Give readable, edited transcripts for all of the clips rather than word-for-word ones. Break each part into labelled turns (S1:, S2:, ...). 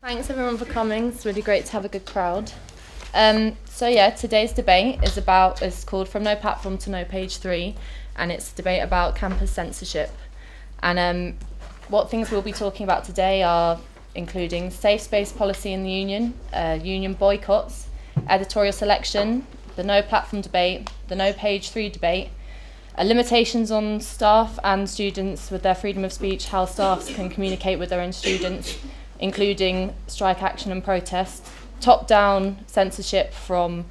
S1: Thanks everyone for coming. It's really great to have a good crowd. Today's debate is called From No Platform to No Page 3, and it's a debate about campus censorship. And what things we'll be talking about today are including safe space policy in the union, union boycotts, editorial selection, the no platform debate, the no page 3 debate, limitations on staff and students with their freedom of speech, how staffs can communicate with their own students, including strike action and protest, top-down censorship from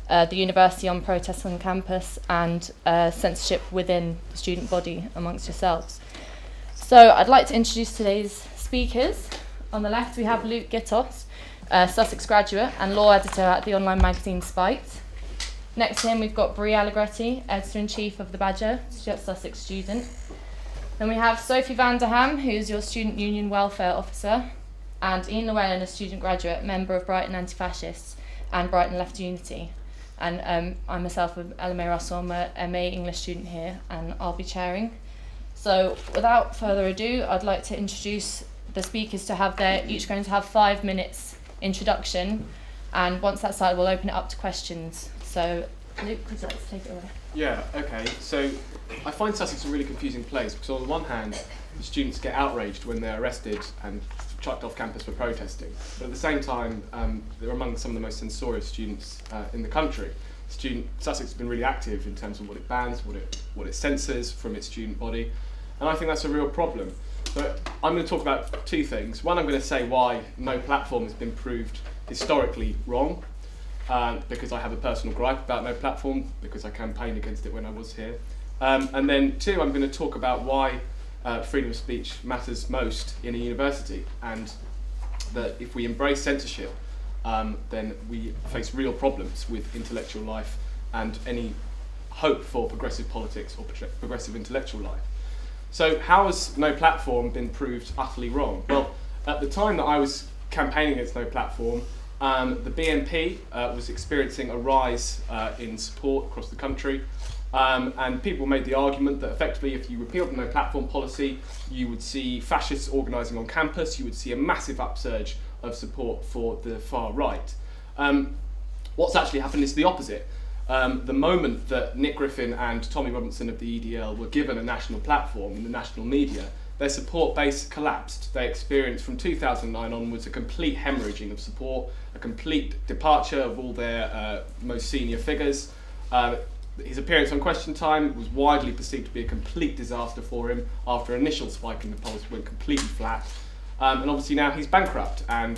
S1: the university on protests on campus, and censorship within the student body amongst yourselves. So I'd like to introduce today's speakers. On the left we have Luke Gittos, Sussex graduate and law editor at the online magazine Spiked. Next to him we've got Bree Allegretti, editor-in-chief of The Badger, Sussex student. Then we have Sophie who's your student union welfare officer, and Ian Llewellyn, a student graduate, member of Brighton Anti-Fascists and Brighton Left Unity. And I myself, with Ellamay Russell, I'm a MA English student here, and I'll be chairing. So without further ado, I'd like to introduce the speakers to have each going to have 5 minutes introduction, and once that's started, we'll open it up to questions. So Luke, would you like to take it away?
S2: Yeah, okay. So I find Sussex a really confusing place because on the one hand, the students get outraged when they're arrested and chucked off campus for protesting. But at the same time, they're among some of the most censorious students in the country. Sussex has been really active in terms of what it bans, what it censors from its student body, and I think that's a real problem. But I'm going to talk about 2 things. One, I'm going to say why no platform has been proved historically wrong, because I have a personal gripe about no platform, because I campaigned against it when I was here. And then 2, I'm going to talk about why freedom of speech matters most in a university, and that if we embrace censorship, then we face real problems with intellectual life and any hope for progressive politics or progressive intellectual life. So how has no platform been proved utterly wrong? Well, at the time that I was campaigning against no platform, the BNP was experiencing a rise in support across the country. And people made the argument that effectively if you repealed the no platform policy, you would see fascists organising on campus, you would see a massive upsurge of support for the far right. What's actually happened is the opposite. The moment that Nick Griffin and Tommy Robinson of the EDL were given a national platform in the national media, their support base collapsed. They experienced from 2009 onwards a complete hemorrhaging of support, a complete departure of all their most senior figures. His appearance on Question Time was widely perceived to be a complete disaster for him after an initial spike in the polls went completely flat. And obviously now he's bankrupt and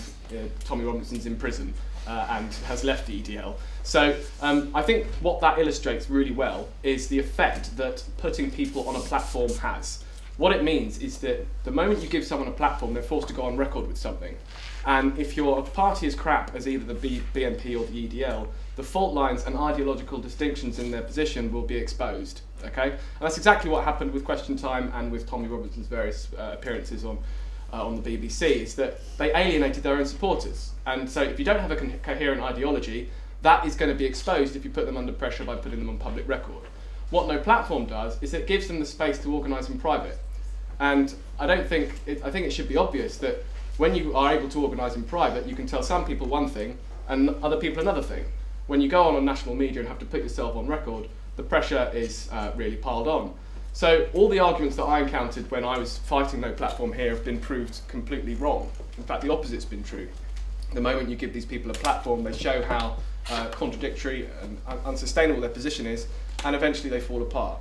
S2: Tommy Robinson's in prison and has left the EDL. So I think what that illustrates really well is the effect that putting people on a platform has. What it means is that the moment you give someone a platform, they're forced to go on record with something. And if your party is crap as either the BNP or the EDL, the fault lines and ideological distinctions in their position will be exposed. Okay? And that's exactly what happened with Question Time and with Tommy Robinson's various appearances on the BBC, is that they alienated their own supporters. And so if you don't have a coherent ideology, that is going to be exposed if you put them under pressure by putting them on public record. What no platform does is it gives them the space to organise in private. And I think it should be obvious that when you are able to organise in private, you can tell some people one thing and other people another thing. When you go on national media and have to put yourself on record, the pressure is really piled on. So all the arguments that I encountered when I was fighting no platform here have been proved completely wrong. In fact, the opposite's been true. The moment you give these people a platform, they show how contradictory and unsustainable their position is, and eventually they fall apart.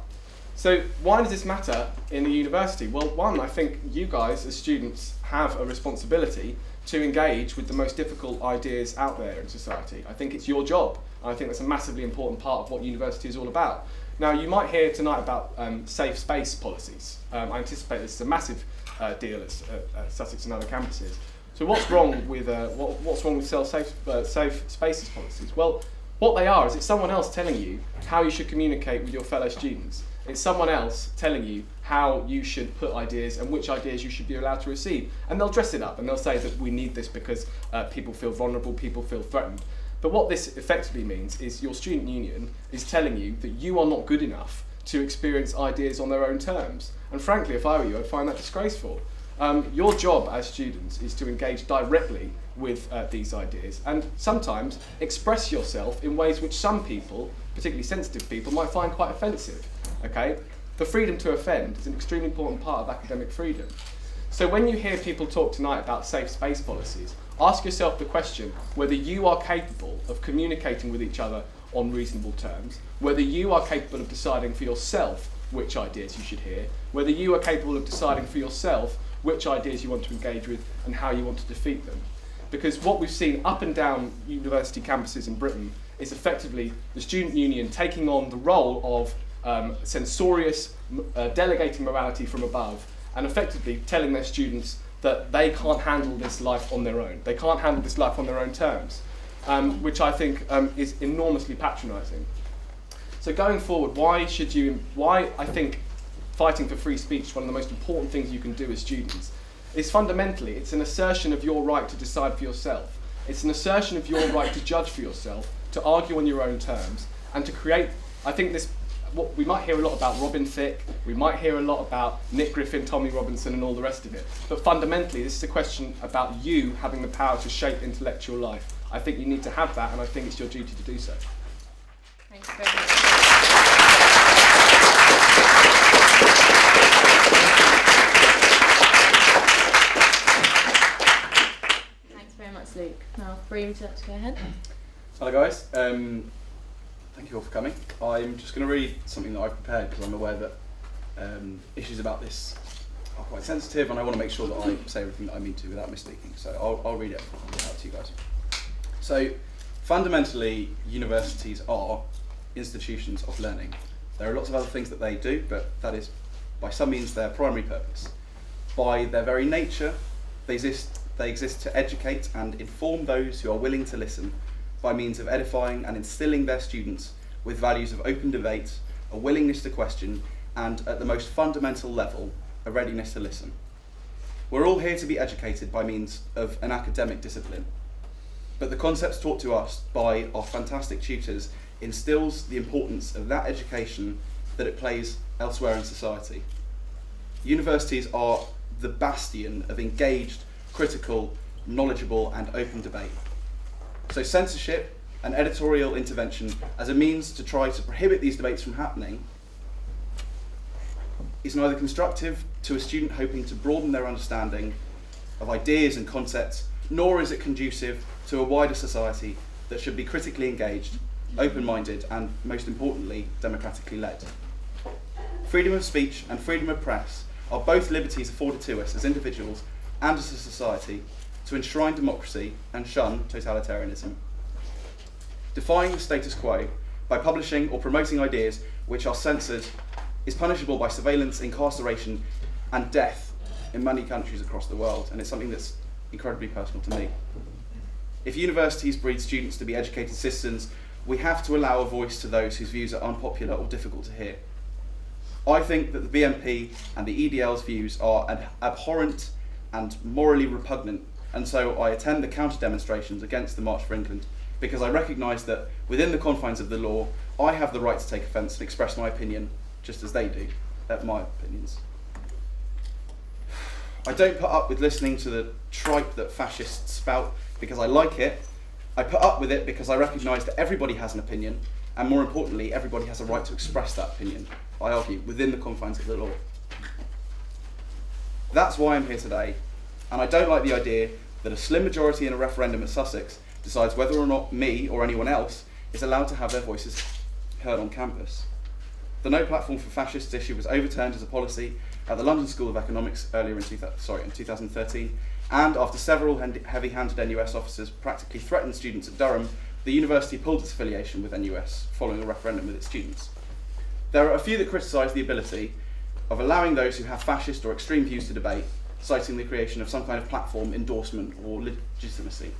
S2: So why does this matter in a university? Well, one, I think you guys as students have a responsibility to engage with the most difficult ideas out there in society. I think it's your job, and I think that's a massively important part of what university is all about. Now, you might hear tonight about safe space policies. I anticipate this is a massive deal at Sussex and other campuses. So what's wrong with safe spaces policies? Well, what they are is it's someone else telling you how you should communicate with your fellow students. It's someone else telling you how you should put ideas and which ideas you should be allowed to receive. And they'll dress it up and they'll say that we need this because people feel vulnerable, people feel threatened. But what this effectively means is your student union is telling you that you are not good enough to experience ideas on their own terms. And frankly, if I were you, I'd find that disgraceful. Your job as students is to engage directly with these ideas and sometimes express yourself in ways which some people, particularly sensitive people, might find quite offensive. Okay? The freedom to offend is an extremely important part of academic freedom. So when you hear people talk tonight about safe space policies, ask yourself the question whether you are capable of communicating with each other on reasonable terms, whether you are capable of deciding for yourself which ideas you should hear, whether you are capable of deciding for yourself which ideas you want to engage with and how you want to defeat them. Because what we've seen up and down university campuses in Britain is effectively the student union taking on the role of censorious, delegating morality from above, and effectively telling their students that they can't handle this life on their own. They can't handle this life on their own terms, which I think is enormously patronising. So going forward, why I think fighting for free speech is one of the most important things you can do as students is fundamentally, it's an assertion of your right to decide for yourself. It's an assertion of your right to judge for yourself, to argue on your own terms, and to create, I think this, what we might hear a lot about Robin Thicke, we might hear a lot about Nick Griffin, Tommy Robinson and all the rest of it, but fundamentally this is a question about you having the power to shape intellectual life. I think you need to have that, and I think it's your duty to do so.
S1: Thanks very much. Thanks very much, Luke. Now, Bree, would you like to go ahead?
S3: Hello guys, thank you all for coming. I'm just going to read something that I've prepared because I'm aware that issues about this are quite sensitive and I want to make sure that I say everything that I mean to without misspeaking. So I'll read it out to you guys. So fundamentally, universities are institutions of learning. There are lots of other things that they do, but that is by some means their primary purpose. By their very nature, they exist to educate and inform those who are willing to listen by means of edifying and instilling their students with values of open debate, a willingness to question, and at the most fundamental level, a readiness to listen. We're all here to be educated by means of an academic discipline, but the concepts taught to us by our fantastic tutors instills the importance of that education that it plays elsewhere in society. Universities are the bastion of engaged, critical, knowledgeable and open debate. So censorship and editorial intervention as a means to try to prohibit these debates from happening is neither constructive to a student hoping to broaden their understanding of ideas and concepts, nor is it conducive to a wider society that should be critically engaged, open-minded and, most importantly, democratically led. Freedom of speech and freedom of press are both liberties afforded to us as individuals and as a society to enshrine democracy and shun totalitarianism. Defying the status quo by publishing or promoting ideas which are censored is punishable by surveillance, incarceration and death in many countries across the world, and it's something that's incredibly personal to me. If universities breed students to be educated citizens, we have to allow a voice to those whose views are unpopular or difficult to hear. I think that the BNP and the EDL's views are abhorrent and morally repugnant, and so I attend the counter-demonstrations against the March for England because I recognise that within the confines of the law, I have the right to take offence and express my opinion, just as they do, my opinions. I don't put up with listening to the tripe that fascists spout because I like it. I put up with it because I recognise that everybody has an opinion, and more importantly, everybody has a right to express that opinion, I argue, within the confines of the law. That's why I'm here today, and I don't like the idea that a slim majority in a referendum at Sussex decides whether or not me or anyone else is allowed to have their voices heard on campus. The No Platform for Fascists issue was overturned as a policy at the London School of Economics earlier in 2013, and after several heavy-handed NUS officers practically threatened students at Durham, the university pulled its affiliation with NUS following a referendum with its students. There are a few that criticise the ability of allowing those who have fascist or extreme views to debate, citing the creation of some kind of platform, endorsement or legitimacy.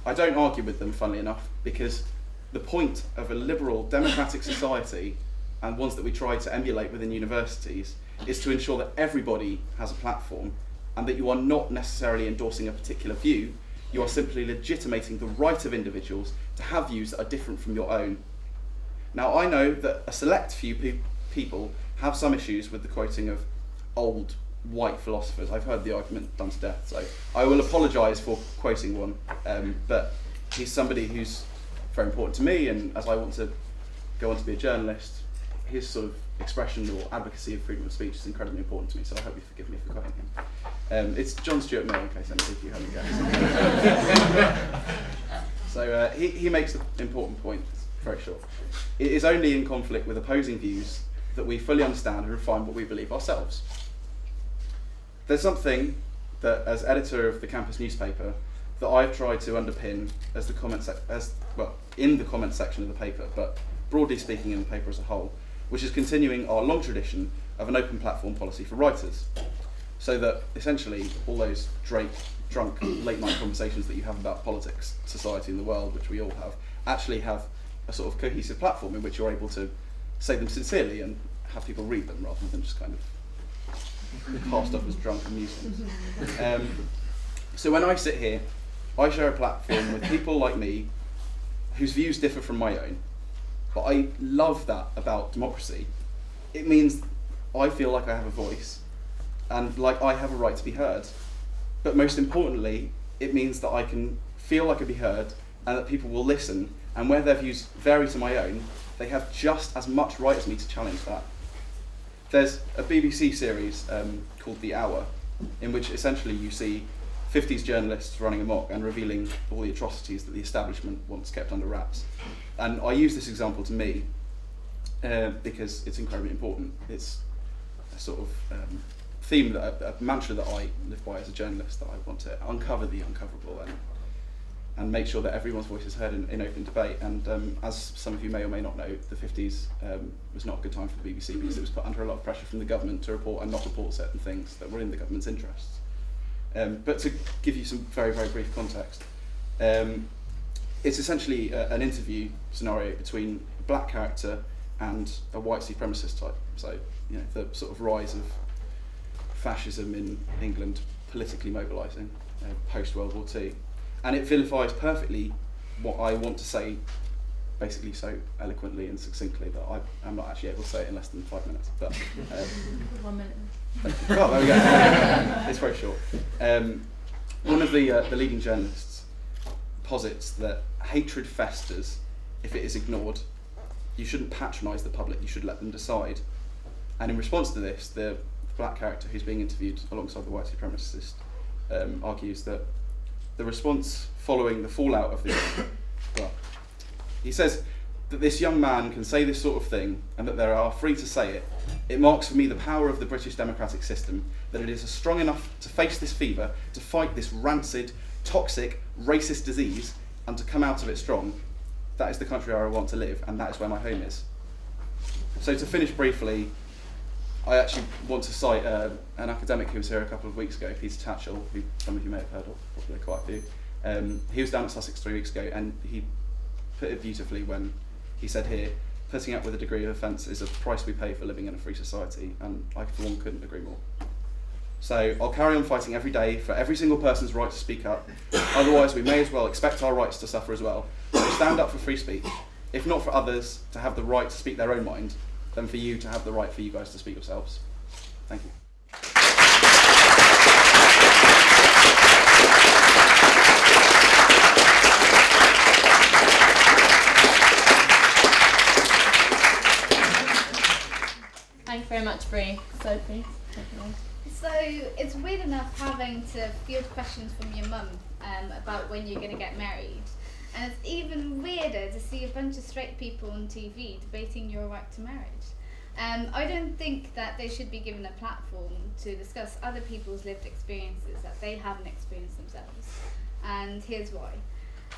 S3: I don't argue with them, funnily enough, because the point of a liberal democratic society, and ones that we try to emulate within universities, is to ensure that everybody has a platform and that you are not necessarily endorsing a particular view, you are simply legitimating the right of individuals to have views that are different from your own. Now, I know that a select few people have some issues with the quoting of old white philosophers. I've heard the argument done to death, so I will apologise for quoting one, but he's somebody who's very important to me, and as I want to go on to be a journalist, his sort of expression or advocacy of freedom of speech is incredibly important to me, so I hope you forgive me for quoting him. It's John Stuart Mill, in case any of you haven't guessed. So he makes an important point, very short. It is only in conflict with opposing views that we fully understand and refine what we believe ourselves. There's something that, as editor of the campus newspaper, that I've tried to underpin as the in the comment section of the paper, but broadly speaking in the paper as a whole, which is continuing our long tradition of an open platform policy for writers, so that essentially all those drunk late night conversations that you have about politics, society and the world, which we all have, actually have a sort of cohesive platform in which you're able to say them sincerely and have people read them rather than just kind of passed off as drunk amusements. So when I sit here, I share a platform with people like me whose views differ from my own. But I love that about democracy. It means I feel like I have a voice and like I have a right to be heard. But most importantly, it means that I can feel like I can be heard and that people will listen, and where their views vary to my own, they have just as much right as me to challenge that. There's a BBC series called The Hour, in which essentially you see 50s journalists running amok and revealing all the atrocities that the establishment once kept under wraps. And I use this example to me because it's incredibly important. It's a sort of theme, a mantra that I live by as a journalist, that I want to uncover the uncoverable and make sure that everyone's voice is heard in open debate. And as some of you may or may not know, the 50s was not a good time for the BBC because it was put under a lot of pressure from the government to report and not report certain things that were in the government's interests. But to give you some very, very brief context, it's essentially an interview scenario between a black character and a white supremacist type. So, you know, the sort of rise of fascism in England politically mobilising post-World War II. And it vilifies perfectly what I want to say, basically so eloquently and succinctly that I'm not actually able to say it in less than 5 minutes. But
S1: 1 minute.
S3: well, there we go. It's very short. One of the leading journalists posits that hatred festers if it is ignored. You shouldn't patronise the public, you should let them decide. And in response to this, the black character who's being interviewed alongside the white supremacist argues that the response following the fallout of this, well, he says that this young man can say this sort of thing and that they are free to say it. It marks for me the power of the British democratic system, that it is strong enough to face this fever, to fight this rancid, toxic, racist disease, and to come out of it strong. That is the country where I want to live, and that is where my home is. So to finish briefly, I actually want to cite an academic who was here a couple of weeks ago, Peter Tatchell, who some of you may have heard of, probably quite a few. He was down at Sussex 3 weeks ago, and he put it beautifully when he said here, putting up with a degree of offence is a price we pay for living in a free society, and I for one couldn't agree more. So I'll carry on fighting every day for every single person's right to speak up, otherwise we may as well expect our rights to suffer as well. So stand up for free speech, if not for others to have the right to speak their own mind, then for you to have the right for you guys to speak yourselves. Thank you.
S1: Thank you very much, Bree. Sophie.
S4: So it's weird enough having to field questions from your mum about when you're going to get married. And it's even weirder to see a bunch of straight people on TV debating your right to marriage. I don't think that they should be given a platform to discuss other people's lived experiences that they haven't experienced themselves. And here's why.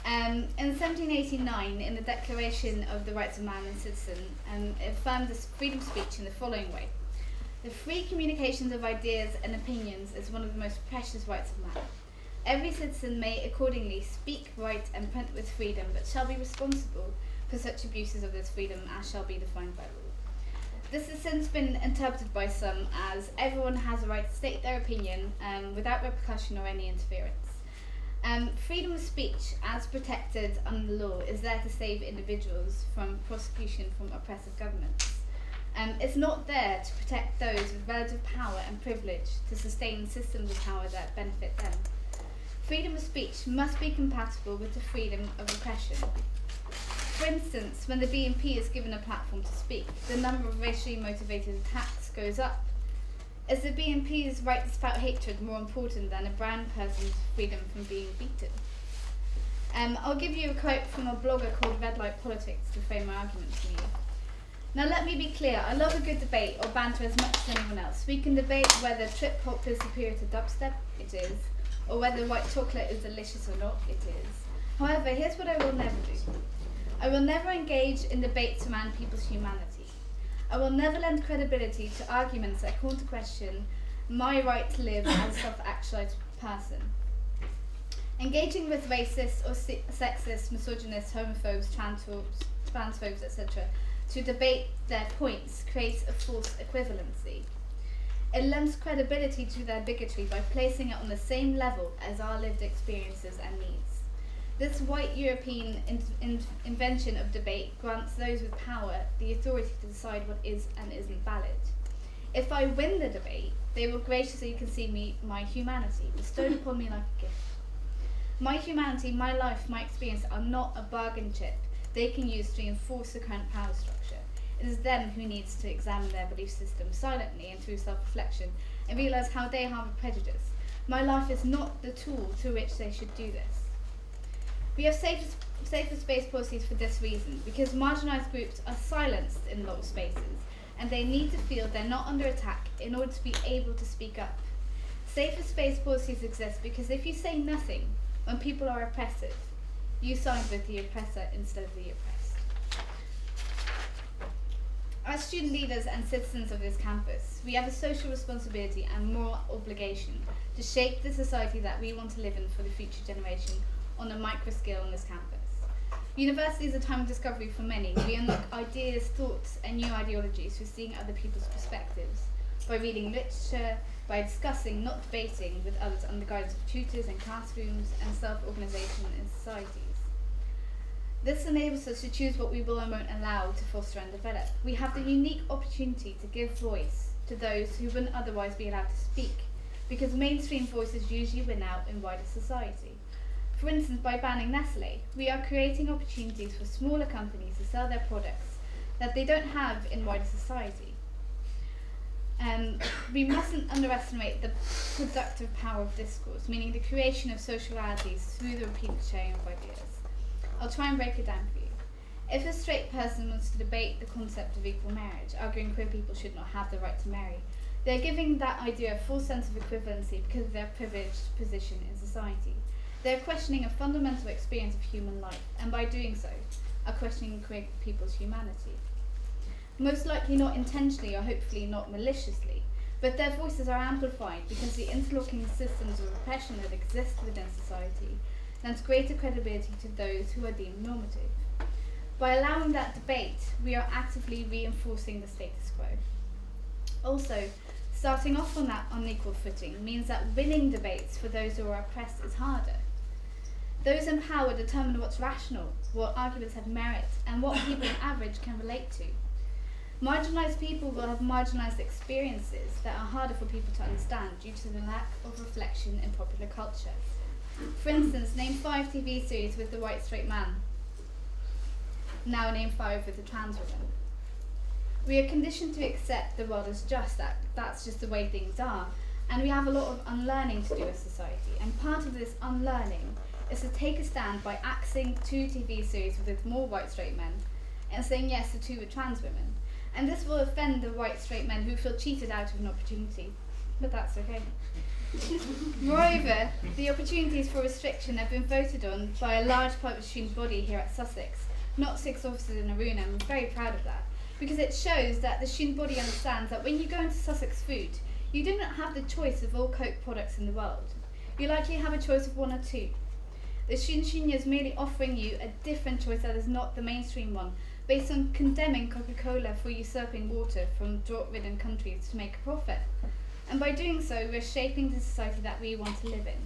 S4: In 1789, in the Declaration of the Rights of Man and Citizen, it affirmed this freedom of speech in the following way. The free communications of ideas and opinions is one of the most precious rights of man. Every citizen may accordingly speak, write and print with freedom, but shall be responsible for such abuses of this freedom as shall be defined by law. This has since been interpreted by some as everyone has a right to state their opinion without repercussion or any interference. Freedom of speech, as protected under the law, is there to save individuals from prosecution from oppressive governments. It's not there to protect those with relative power and privilege to sustain systems of power that benefit them. Freedom of speech must be compatible with the freedom of oppression. For instance, when the BNP is given a platform to speak, the number of racially motivated attacks goes up. Is the BNP's right to spout hatred more important than a brown person's freedom from being beaten? I'll give you a quote from a blogger called Red Light Politics to frame my argument for you. Now let me be clear, I love a good debate or banter as much as anyone else. We can debate whether trip hop is superior to dubstep, it is, or whether white chocolate is delicious or not, it is. However, here's what I will never do. I will never engage in debates around people's humanity. I will never lend credibility to arguments that call into question my right to live as a self-actualized person. Engaging with racist or sexist, misogynist, homophobes, transphobes, etc., to debate their points creates a false equivalency. It lends credibility to their bigotry by placing it on the same level as our lived experiences and needs. This white European invention of debate grants those with power the authority to decide what is and isn't valid. If I win the debate, they will graciously concede me my humanity, bestowed upon me like a gift. My humanity, my life, my experience are not a bargain chip they can use to enforce the current power structure. It is them who needs to examine their belief system silently and through self-reflection and realise how they harbour prejudice. My life is not the tool through which they should do this. We have safer space policies for this reason, because marginalised groups are silenced in locked spaces, and they need to feel they're not under attack in order to be able to speak up. Safer space policies exist because if you say nothing when people are oppressive, you side with the oppressor instead of the oppressed. As student leaders and citizens of this campus, we have a social responsibility and moral obligation to shape the society that we want to live in for the future generation on a micro scale on this campus. University is a time of discovery for many. We unlock ideas, thoughts, and new ideologies through seeing other people's perspectives, by reading literature, by discussing, not debating, with others under the guidance of tutors and classrooms and self-organisation in societies. This enables us to choose what we will and won't allow to foster and develop. We have the unique opportunity to give voice to those who wouldn't otherwise be allowed to speak, because mainstream voices usually win out in wider society. For instance, by banning Nestle, we are creating opportunities for smaller companies to sell their products that they don't have in wider society. We mustn't underestimate the productive power of discourse, meaning the creation of social realities through the repeated sharing of ideas. I'll try and break it down for you. If a straight person wants to debate the concept of equal marriage, arguing queer people should not have the right to marry, they're giving that idea a full sense of equivalency because of their privileged position in society. They're questioning a fundamental experience of human life, and by doing so, are questioning queer people's humanity. Most likely not intentionally or hopefully not maliciously, but their voices are amplified because the interlocking systems of oppression that exist within society lends greater credibility to those who are deemed normative. By allowing that debate, we are actively reinforcing the status quo. Also, starting off on that unequal footing means that winning debates for those who are oppressed is harder. Those in power determine what's rational, what arguments have merit, and what people on average can relate to. Marginalised people will have marginalised experiences that are harder for people to understand due to the lack of reflection in popular culture. For instance, name 5 TV series with the white straight man. Now name 5 with the trans woman. We are conditioned to accept the world as just, that's just the way things are, and we have a lot of unlearning to do as society, and part of this unlearning is to take a stand by axing 2 TV series with more white straight men and saying yes to 2 with trans women. And this will offend the white straight men who feel cheated out of an opportunity, but that's okay. Moreover, the opportunities for restriction have been voted on by a large private student body here at Sussex, not 6 officers in a room, and I'm very proud of that, because it shows that the student body understands that when you go into Sussex Food, you do not have the choice of all Coke products in the world. You likely have a choice of 1 or 2. The Students' Union is merely offering you a different choice that is not the mainstream one, based on condemning Coca-Cola for usurping water from drought-ridden countries to make a profit. And by doing so, we're shaping the society that we want to live in.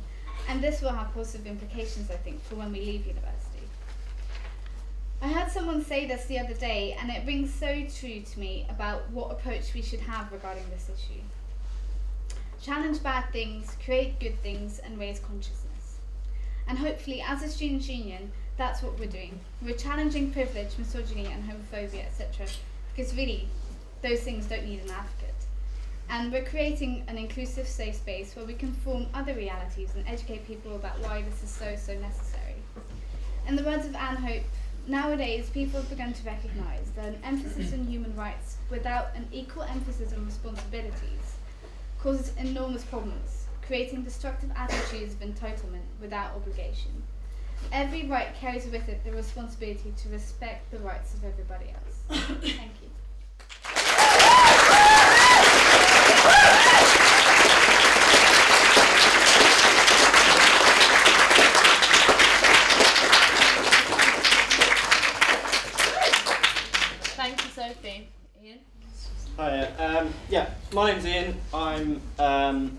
S4: And this will have positive implications, I think, for when we leave university. I heard someone say this the other day, and it rings so true to me about what approach we should have regarding this issue. Challenge bad things, create good things, and raise consciousness. And hopefully, as a students' union, that's what we're doing. We're challenging privilege, misogyny, and homophobia, etc. Because really, those things don't need an advocate. And we're creating an inclusive, safe space where we can form other realities and educate people about why this is so necessary. In the words of Anne Hope, nowadays people have begun to recognise that an emphasis on human rights without an equal emphasis on responsibilities causes enormous problems, creating destructive attitudes of entitlement without obligation. Every right carries with it the responsibility to respect the rights of everybody else. Thank you.
S1: Thank you, Sophie. Ian?
S5: Hi, my name's Ian. I'm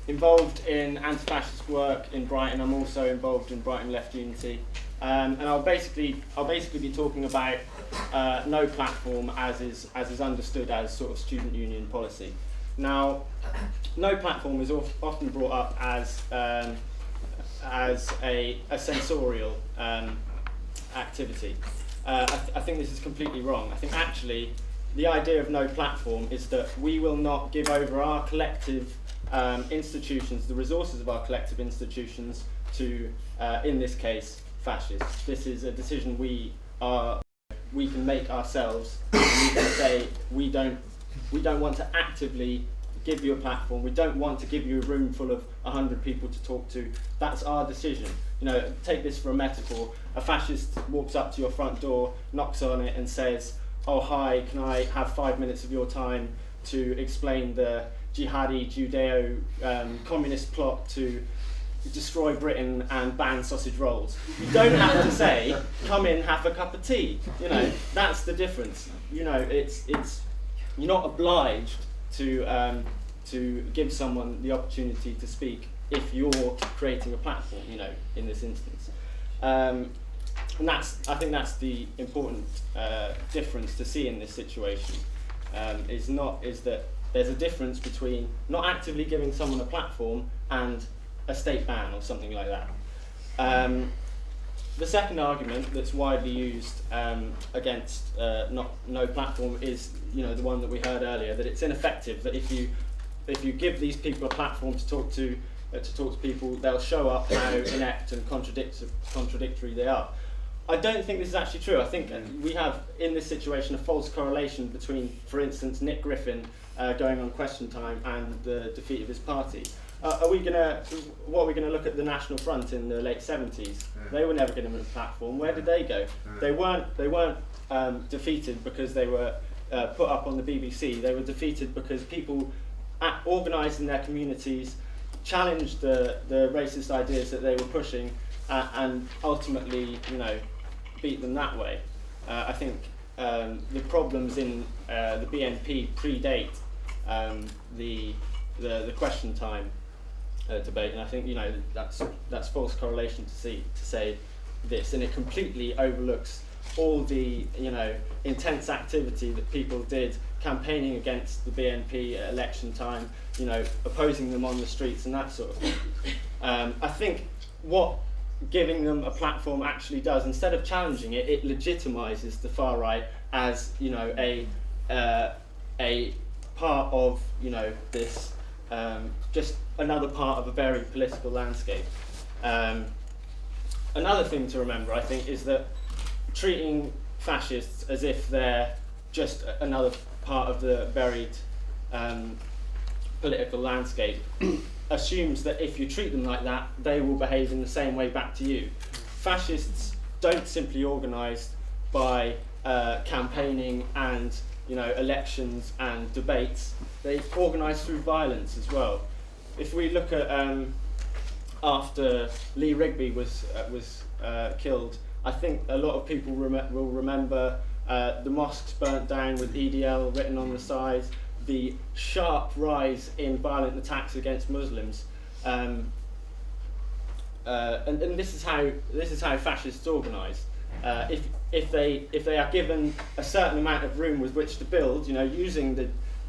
S5: involved in anti-fascist work in Brighton. I'm also involved in Brighton Left Unity, and I'll basically be talking about no platform as is understood as sort of student union policy. Now, no platform is often brought up as a censorial activity. I think this is completely wrong. I think actually the idea of no platform is that we will not give over our collective institutions, the resources of our collective institutions, to, in this case, fascists. This is a decision we can make ourselves. And we can say we don't want to actively give you a platform. We don't want to give you a room full of 100 people to talk to. That's our decision. You know, take this for a metaphor. A fascist walks up to your front door, knocks on it, and says, "Oh hi, can I have 5 minutes of your time to explain the jihadi Judeo communist plot to destroy Britain and ban sausage rolls?" You don't have to say, "Come in, have a cup of tea." You know, that's the difference. You know, it's you're not obliged to give someone the opportunity to speak if you're creating a platform. You know, in this instance. And I think that's the important difference to see in this situation. Is that there's a difference between not actively giving someone a platform and a state ban or something like that. The second argument that's widely used against no platform is, you know, the one that we heard earlier, that it's ineffective. That if you give these people a platform to talk to people, they'll show up how inept and contradictory they are. I don't think this is actually true. I think we have, in this situation, a false correlation between, for instance, Nick Griffin going on Question Time and the defeat of his party. What are we going to look at the National Front in the late 70s? They were never given a platform. Where did they go? They weren't defeated because they were put up on the BBC. They were defeated because people organised in their communities challenged the racist ideas that they were pushing and ultimately, you know, beat them that way. I think the problems in the BNP predate the Question Time debate, and I think, you know, that's false correlation to say this, and it completely overlooks all the, you know, intense activity that people did campaigning against the BNP at election time, you know, opposing them on the streets and that sort of thing. I think what giving them a platform actually does, instead of challenging it, it legitimizes the far right as, you know, a part of, you know, this just another part of a very political landscape. Another thing to remember, I think, is that treating fascists as if they're just another part of the buried political landscape assumes that if you treat them like that, they will behave in the same way back to you. Fascists don't simply organise by campaigning and, you know, elections and debates. They organise through violence as well. If we look at after Lee Rigby was killed, I think a lot of people will remember the mosques burnt down with EDL written on the sides, the sharp rise in violent attacks against Muslims, and this is how fascists organise. if they are given a certain amount of room with which to build, using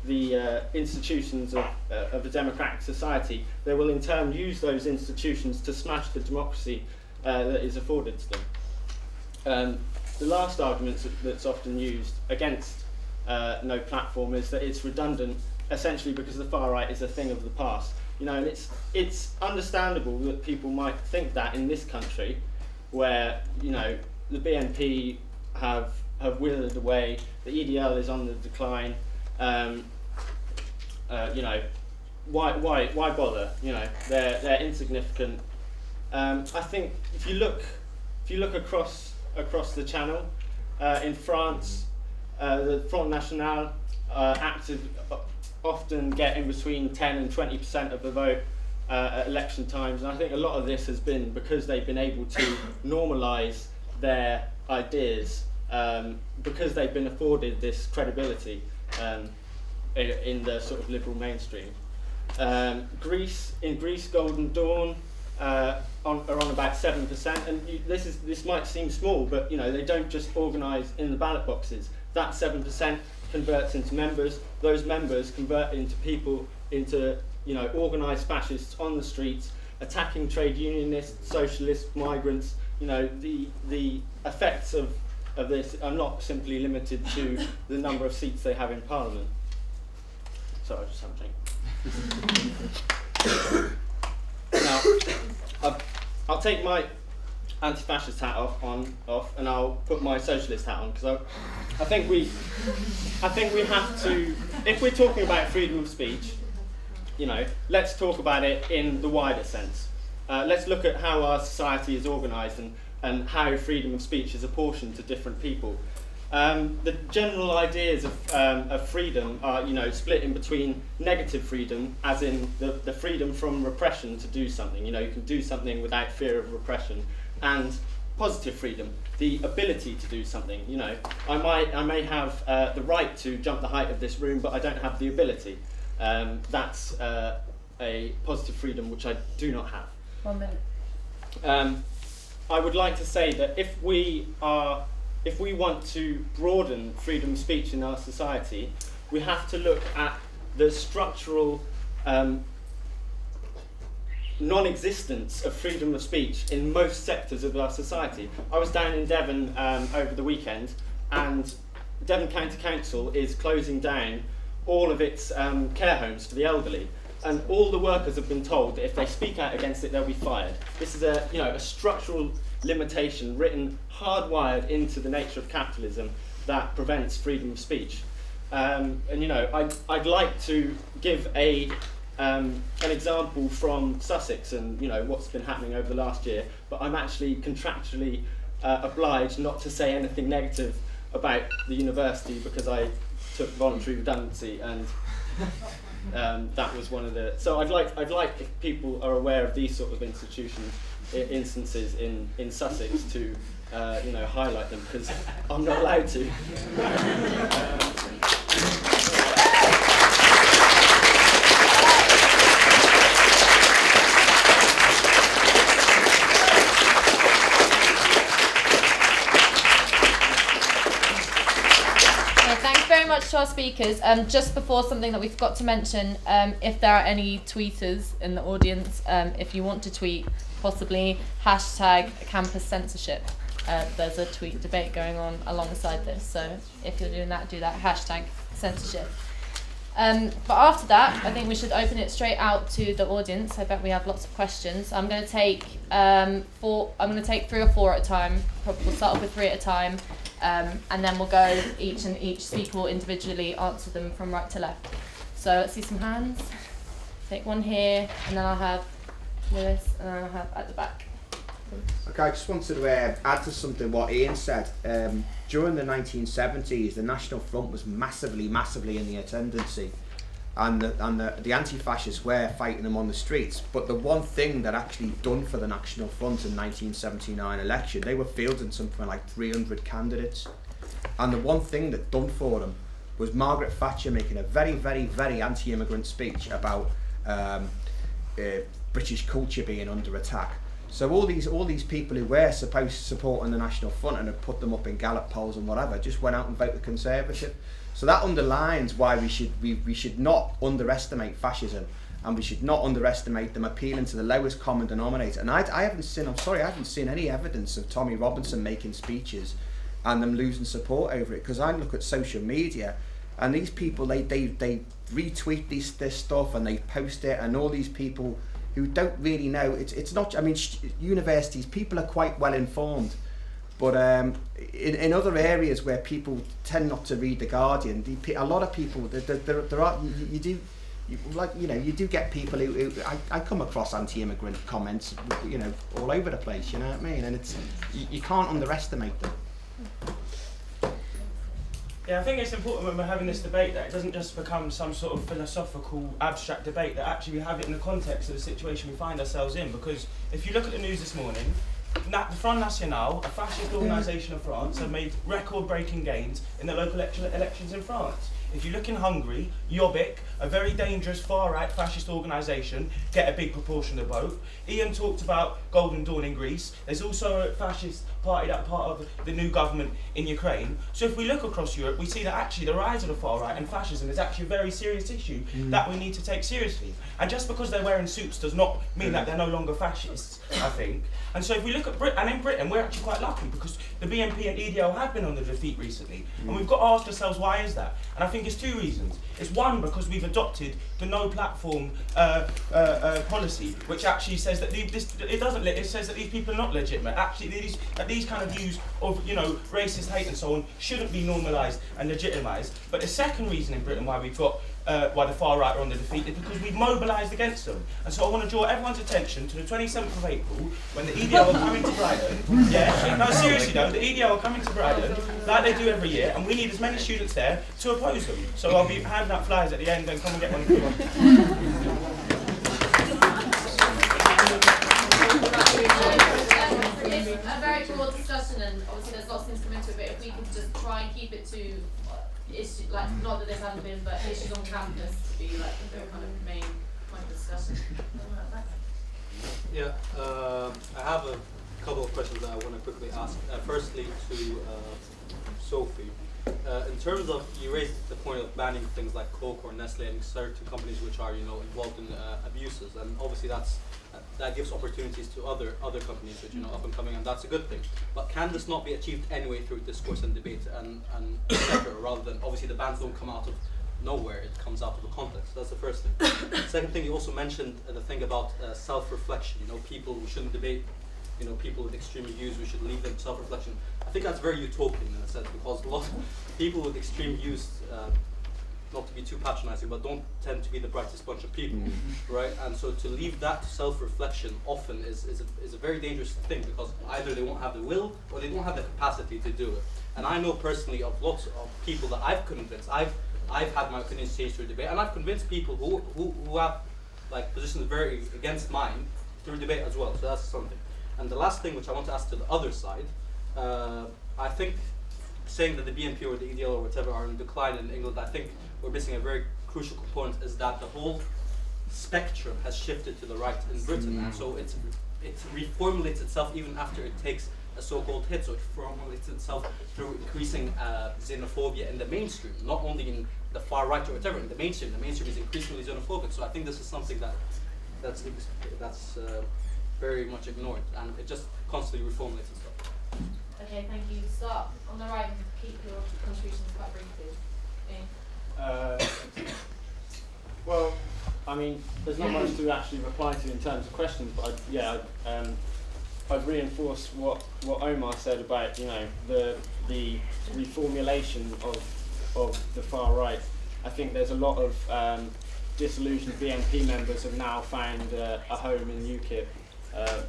S5: the institutions of a democratic society, they will in turn use those institutions to smash the democracy that is afforded to them. The last argument that's often used against no platform is that it's redundant, essentially because the far right is a thing of the past. And it's understandable that people might think that in this country, where the BNP have withered away, the EDL is on the decline. Why bother? They're insignificant. I think if you look across the channel, in France, the Front National often get in between 10 and 20% of the vote at election times, and I think a lot of this has been because they've been able to normalise their ideas, because they've been afforded this credibility in the sort of liberal mainstream. In Greece, Golden Dawn are on about 7%, and this might seem small, but they don't just organise in the ballot boxes. That 7% converts into members. Those members convert into people, into organised fascists on the streets, attacking trade unionists, socialists, migrants. The effects of this are not simply limited to the number of seats they have in Parliament. Sorry, I just have a drink. Now, I'll take my anti-fascist hat off, and I'll put my socialist hat on, because I think we have to, if we're talking about freedom of speech, let's talk about it in the wider sense. Let's look at how our society is organised and how freedom of speech is apportioned to different people. The general ideas of freedom are, split in between negative freedom, as in the freedom from repression to do something. You can do something without fear of repression, and positive freedom, the ability to do something. I may have the right to jump the height of this room, but I don't have the ability. That's a positive freedom which I do not have.
S1: 1 minute.
S5: I would like to say that if we want to broaden freedom of speech in our society, we have to look at the structural non-existence of freedom of speech in most sectors of our society. I was down in Devon over the weekend, and Devon County Council is closing down all of its care homes for the elderly, and all the workers have been told that if they speak out against it, they'll be fired. This is a structural limitation written, hardwired into the nature of capitalism that prevents freedom of speech. I'd like to give an example from Sussex and what's been happening over the last year, but I'm actually contractually obliged not to say anything negative about the university because I took voluntary redundancy, and that was one of the. So I'd like if people are aware of these sort of instances in Sussex to highlight them, because I'm not allowed to.
S1: Much to our speakers. Just before, something that we forgot to mention, if there are any tweeters in the audience, if you want to tweet, possibly hashtag campus censorship. There's a tweet debate going on alongside this, so if you're doing that, do that, hashtag censorship. But after that, I think we should open it straight out to the audience. I bet we have lots of questions. I'm going to take 3 or 4 at a time. Probably we'll start off with 3 at a time. And then we'll go each speaker will individually answer them from right to left. So let's see some hands. Take one here, and then I'll have Lewis, and then I'll have at the back.
S6: Okay, I just wanted to add to something what Ian said. During the 1970s, the National Front was massively in the ascendancy, and the anti-fascists were fighting them on the streets. But the one thing that actually done for the National Front in 1979 election, they were fielding something like 300 candidates, and the one thing that done for them was Margaret Thatcher making a very anti-immigrant speech about British culture being under attack. So all these people who were supposed to support on the National Front and have put them up in Gallup polls and whatever just went out and voted Conservative. So that underlines why we should not underestimate fascism, and we should not underestimate them appealing to the lowest common denominator. And I haven't seen any evidence of Tommy Robinson making speeches and them losing support over it, because I look at social media and these people they retweet this stuff and they post it, and all these people who don't really know, it's not, I mean, universities, people are quite well informed, but in other areas where people tend not to read The Guardian, a lot of people, there are, you do get people who I come across anti-immigrant comments, you know, all over the place, you know what I mean, and it's, you can't underestimate them.
S7: Yeah, I think it's important when we're having this debate that it doesn't just become some sort of philosophical, abstract debate, that actually we have it in the context of the situation we find ourselves in. Because if you look at the news this morning, the Front National, a fascist organisation of France, have made record-breaking gains in the local elections in France. If you look in Hungary, Jobbik, a very dangerous far-right fascist organisation, get a big proportion of the vote. Ian talked about Golden Dawn in Greece. There's also a fascist party that's part of the new government in Ukraine. So if we look across Europe, we see that actually the rise of the far-right and fascism is actually a very serious issue that we need to take seriously. And just because they're wearing suits does not mean that they're no longer fascists, I think. And so if we look at Britain, and in Britain we're actually quite lucky because the BNP and EDL have been on the defeat recently, and we've got to ask ourselves why is that? And I think it's two reasons. It's one, because we've adopted the no platform policy, which actually says that it says that these people are not legitimate. Actually, these kind of views of, you know, racist hate and so on shouldn't be normalised and legitimised. But the second reason in Britain why we've got why the far right are on the defeat is because we've mobilised against them. And so I want to draw everyone's attention to the 27th of April when the EDL are coming to Brighton. Yeah, no, seriously though, the EDL are coming to Brighton like they do every year, and we need as many students there to oppose them. So I'll be handing out flyers at the end and come and get one if you want.
S1: It's a very broad discussion, and obviously there's lots of things coming into it, but if we could just try and keep it to issues, like, not that this hasn't been, but issues on campus to be like the kind of main point of discussion.
S8: Yeah, I have a couple of questions that I want to quickly ask. Firstly, to Sophie. In terms of, you raised the point of banning things like Coke or Nestle and certain companies which are, you know, involved in abuses, and obviously that gives opportunities to other companies which, you know, up and coming, and that's a good thing. But can this not be achieved anyway through discourse and debate and etc., rather than, obviously the bans don't come out of nowhere, it comes out of a context. That's the first thing. Second thing, you also mentioned the thing about self-reflection. You know, people who shouldn't debate, you know, people with extreme views, we should leave them to self-reflection. I think that's very utopian in a sense, because a lot of people with extreme views, not to be too patronizing, but don't tend to be the brightest bunch of people, right? And so to leave that to self-reflection often is a very dangerous thing, because either they won't have the will or they don't have the capacity to do it. And I know personally of lots of people that I've convinced. I've had my opinions changed through debate, and I've convinced people who have like positions very against mine through debate as well. So that's something. And the last thing which I want to ask to the other side, I think saying that the BNP or the EDL or whatever are in decline in England, I think we're missing a very crucial component, is that the whole spectrum has shifted to the right in Britain, and so it reformulates itself even after it takes a so-called hit. So it formulates itself through increasing xenophobia in the mainstream, not only in the far right or whatever. In the mainstream is increasingly xenophobic. So I think this is something that's very much ignored, and it just constantly reformulates itself.
S1: Okay, thank you. Start on the right and keep your contributions quite brief, please.
S5: Well, I mean, there's not much to actually reply to in terms of questions, but I'd reinforce what Omar said about, you know, the reformulation of the far right. I think there's a lot of disillusioned BNP members have now found a home in UKIP.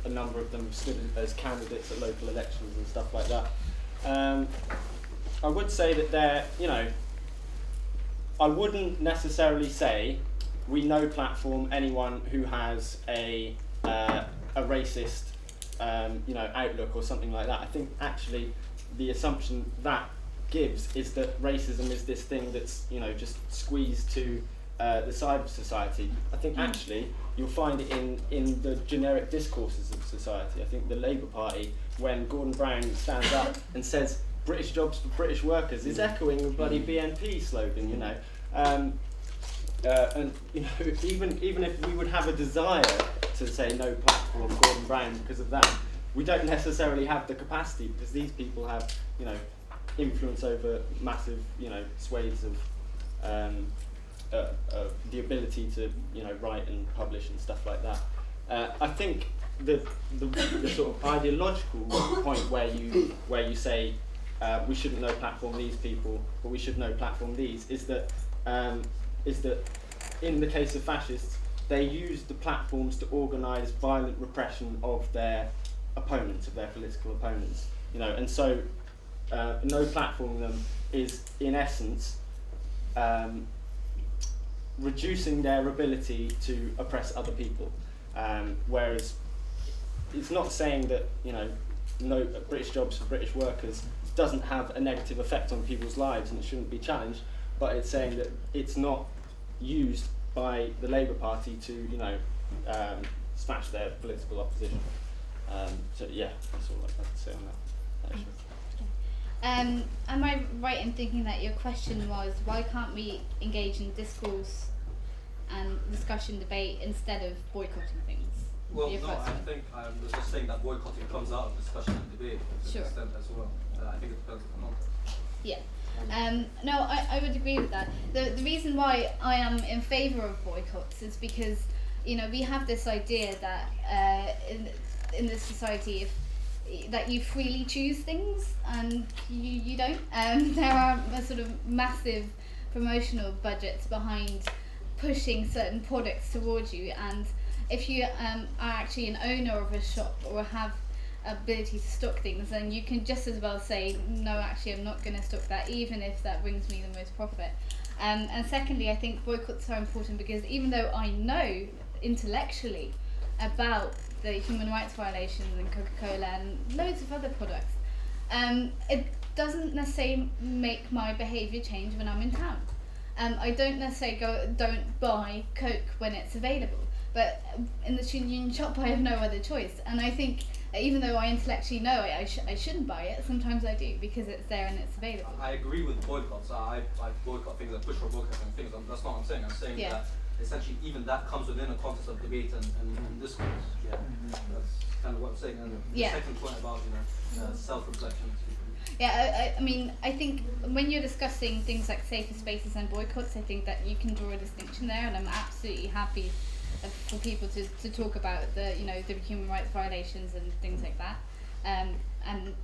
S5: A number of them stood as candidates at local elections and stuff like that. I would say that they're, you know, I wouldn't necessarily say we no platform anyone who has a racist you know, outlook or something like that. I think actually the assumption that gives is that racism is this thing that's, you know, just squeezed to the side of society. I think actually you'll find it in the generic discourses of society. I think the Labour Party, when Gordon Brown stands up and says British jobs for British workers, is echoing the bloody BNP slogan, you know. And you know, even if we would have a desire to say no platform Gordon Brown because of that, we don't necessarily have the capacity, because these people have, you know, influence over massive, you know, swathes of the ability to, you know, write and publish and stuff like that. I think the sort of ideological point where you say we shouldn't no platform these people, but we should no platform these, is that in the case of fascists, they used the platforms to organise violent repression of their opponents, of their political opponents, you know, and so no platforming them is in essence reducing their ability to oppress other people, whereas it's not saying that, you know, no British jobs for British workers doesn't have a negative effect on people's lives and it shouldn't be challenged, but it's saying that it's not used by the Labour Party to, you know, smash their political opposition. So yeah, that's all I have to say on that.
S4: Am I right in thinking that your question was, why can't we engage in discourse and discussion debate instead of boycotting things?
S8: Well,
S4: Your
S8: no,
S4: first
S8: I
S4: one.
S8: think I was just saying that boycotting comes out of discussion and debate to
S4: Sure.
S8: an extent as well. I think it depends on the context.
S4: Yeah. No, I would agree with that. The reason why I am in favour of boycotts is because, you know, we have this idea that in this society, that you freely choose things and you don't. There are a sort of massive promotional budgets behind pushing certain products towards you, and if you are actually an owner of a shop or have ability to stock things, then you can just as well say, no, actually I'm not going to stock that, even if that brings me the most profit. And secondly, I think boycotts are important because even though I know intellectually about the human rights violations in Coca-Cola and loads of other products, it doesn't necessarily make my behaviour change when I'm in town. I don't necessarily don't buy Coke when it's available, but in the student union shop I have no other choice, and I think even though I intellectually know I shouldn't buy it, sometimes I do because it's there and it's available.
S8: I agree with boycotts. I boycott things, I push for boycotting things. That's not what I'm saying. I'm saying
S4: Yeah.
S8: that essentially even that comes within a context of debate and discourse. Yeah, that's kind of what I'm saying. And the
S4: Yeah.
S8: second point about, you know, self-reflection.
S4: Yeah, I mean, I think when you're discussing things like safer spaces and boycotts, I think that you can draw a distinction there, and I'm absolutely happy for people to talk about the human rights violations and things like that.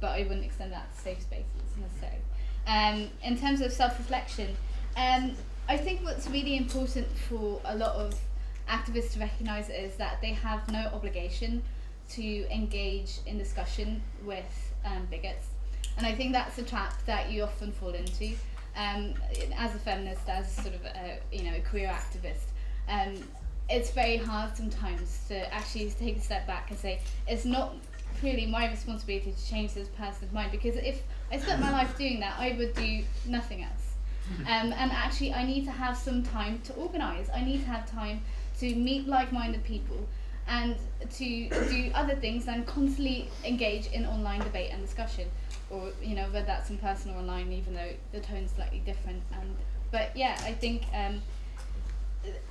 S4: But I wouldn't extend that to safe spaces necessarily. In terms of self-reflection, I think what's really important for a lot of activists to recognise is that they have no obligation to engage in discussion with bigots. And I think that's a trap that you often fall into as a feminist, as sort of a queer activist. It's very hard sometimes to actually take a step back and say, it's not really my responsibility to change this person's mind, because if I spent my life doing that, I would do nothing else. And actually I need to have some time to organise. I need to have time to meet like-minded people and to do other things than constantly engage in online debate and discussion, or whether that's in person or online, even though the tone's slightly different. But yeah, I think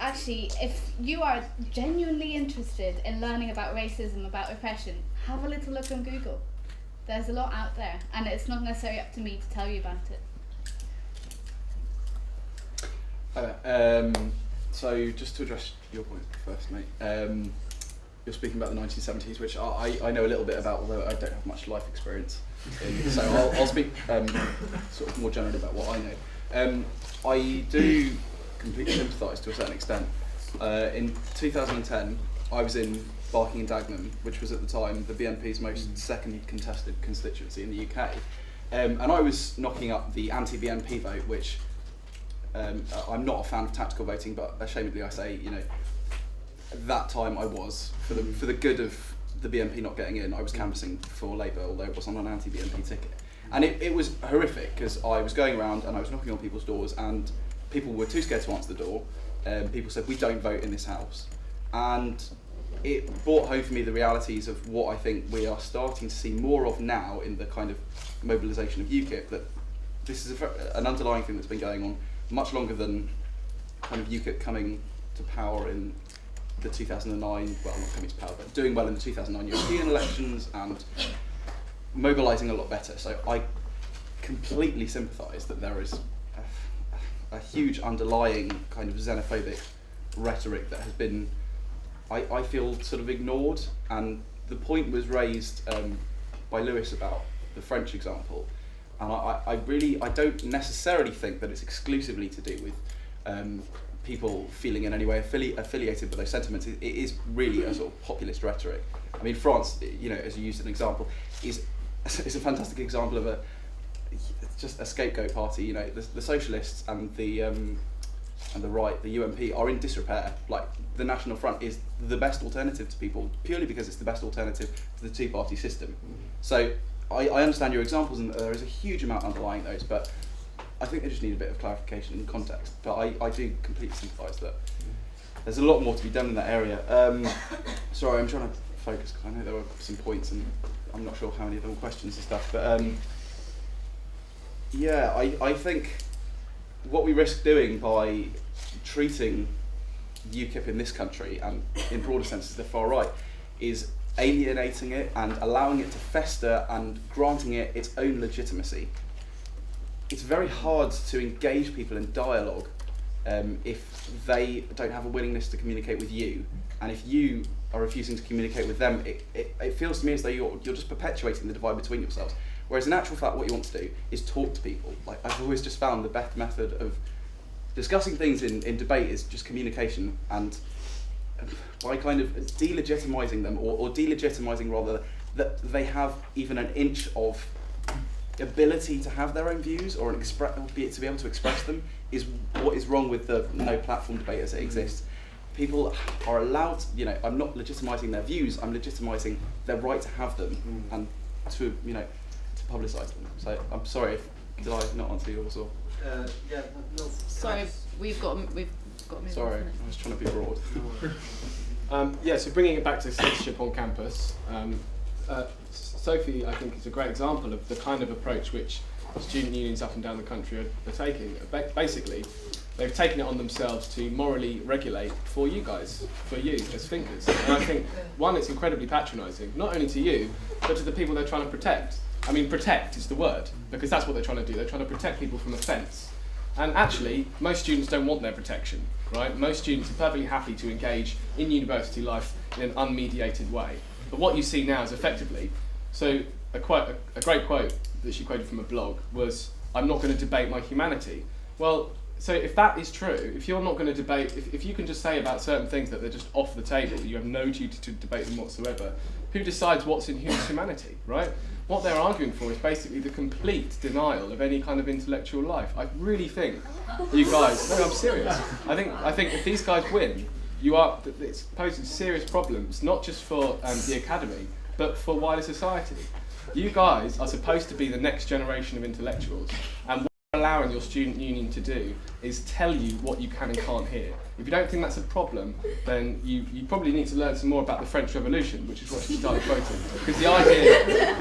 S4: actually, if you are genuinely interested in learning about racism, about oppression, have a little look on Google. There's a lot out there, and it's not necessarily up to me to tell you about it.
S3: Hi there. So just to address your point first, mate. You're speaking about the 1970s, which I know a little bit about, although I don't have much life experience in. So I'll speak sort of more generally about what I know. I do completely sympathise to a certain extent. In 2010, I was in Barking and Dagenham, which was at the time the BNP's most second contested constituency in the UK. And I was knocking up the anti-BNP vote, which I'm not a fan of tactical voting, but ashamedly I say, that time I was, for the good of the BNP not getting in, I was canvassing for Labour, although it was on an anti-BNP ticket. And it was horrific, because I was going around and I was knocking on people's doors, and people were too scared to answer the door. People said, we don't vote in this house. and it brought home for me the realities of what I think we are starting to see more of now in the kind of mobilisation of UKIP, that this is an underlying thing that's been going on much longer than kind of UKIP coming to power in the 2009, well, not coming to power, but doing well in the 2009 European elections and mobilising a lot better. So I completely sympathise that there is a huge underlying kind of xenophobic rhetoric that has been, I feel, sort of ignored. And the point was raised by Lewis about the French example, and I don't necessarily think that it's exclusively to do with people feeling in any way affiliated with those sentiments. It is really a sort of populist rhetoric. I mean, France, you know, as you used an example, is a fantastic example of just a scapegoat party. You know, the socialists and the right, the UMP, are in disrepair. Like, the National Front is the best alternative to people purely because it's the best alternative to the two-party system. So I understand your examples, and there is a huge amount underlying those, but I think they just need a bit of clarification and context. But I do completely sympathise that there's a lot more to be done in that area. Sorry, I'm trying to focus, because I know there were some points and I'm not sure how many of them were questions and stuff. But yeah, I think what we risk doing by treating UKIP in this country, and in broader senses the far right, is alienating it and allowing it to fester and granting it its own legitimacy. It's very hard to engage people in dialogue if they don't have a willingness to communicate with you, and if you are refusing to communicate with them, it feels to me as though you're just perpetuating the divide between yourselves. Whereas in actual fact, what you want to do is talk to people. Like, I've always just found the best method of discussing things in debate is just communication, and by kind of delegitimising them, or delegitimising rather, that they have even an inch of ability to have their own views or to be able to express them, is what is wrong with the no platform debate as it exists. People are allowed, you know, I'm not legitimising their views, I'm legitimising their right to have them and to, you know, to publicise them. So I'm sorry, did I not answer yours, or?
S8: Yeah, no.
S1: Sorry, we've got to move
S3: Sorry,
S1: on.
S3: I was trying to be broad.
S2: Yeah, so bringing it back to censorship on campus, Sophie, I think, is a great example of the kind of approach which student unions up and down the country are taking. Basically, they've taken it on themselves to morally regulate for you guys, for you as thinkers. And I think, one, it's incredibly patronising, not only to you, but to the people they're trying to protect. I mean, protect is the word, because that's what they're trying to do. They're trying to protect people from offence. And actually, most students don't want their protection, right? Most students are perfectly happy to engage in university life in an unmediated way. But what you see now is effectively, so a great quote that she quoted from a blog was, "I'm not going to debate my humanity." Well, so if that is true, if you're not going to debate, if you can just say about certain things that they're just off the table, you have no duty to debate them whatsoever, who decides what's in humanity, right? What they're arguing for is basically the complete denial of any kind of intellectual life. I really think you guys, no, I'm serious. I think if these guys win, it's posing serious problems, not just for the academy, but for wider society. You guys are supposed to be the next generation of intellectuals, and what you're allowing your student union to do is tell you what you can and can't hear. If you don't think that's a problem, then you probably need to learn some more about the French Revolution, which is what she started quoting. Because the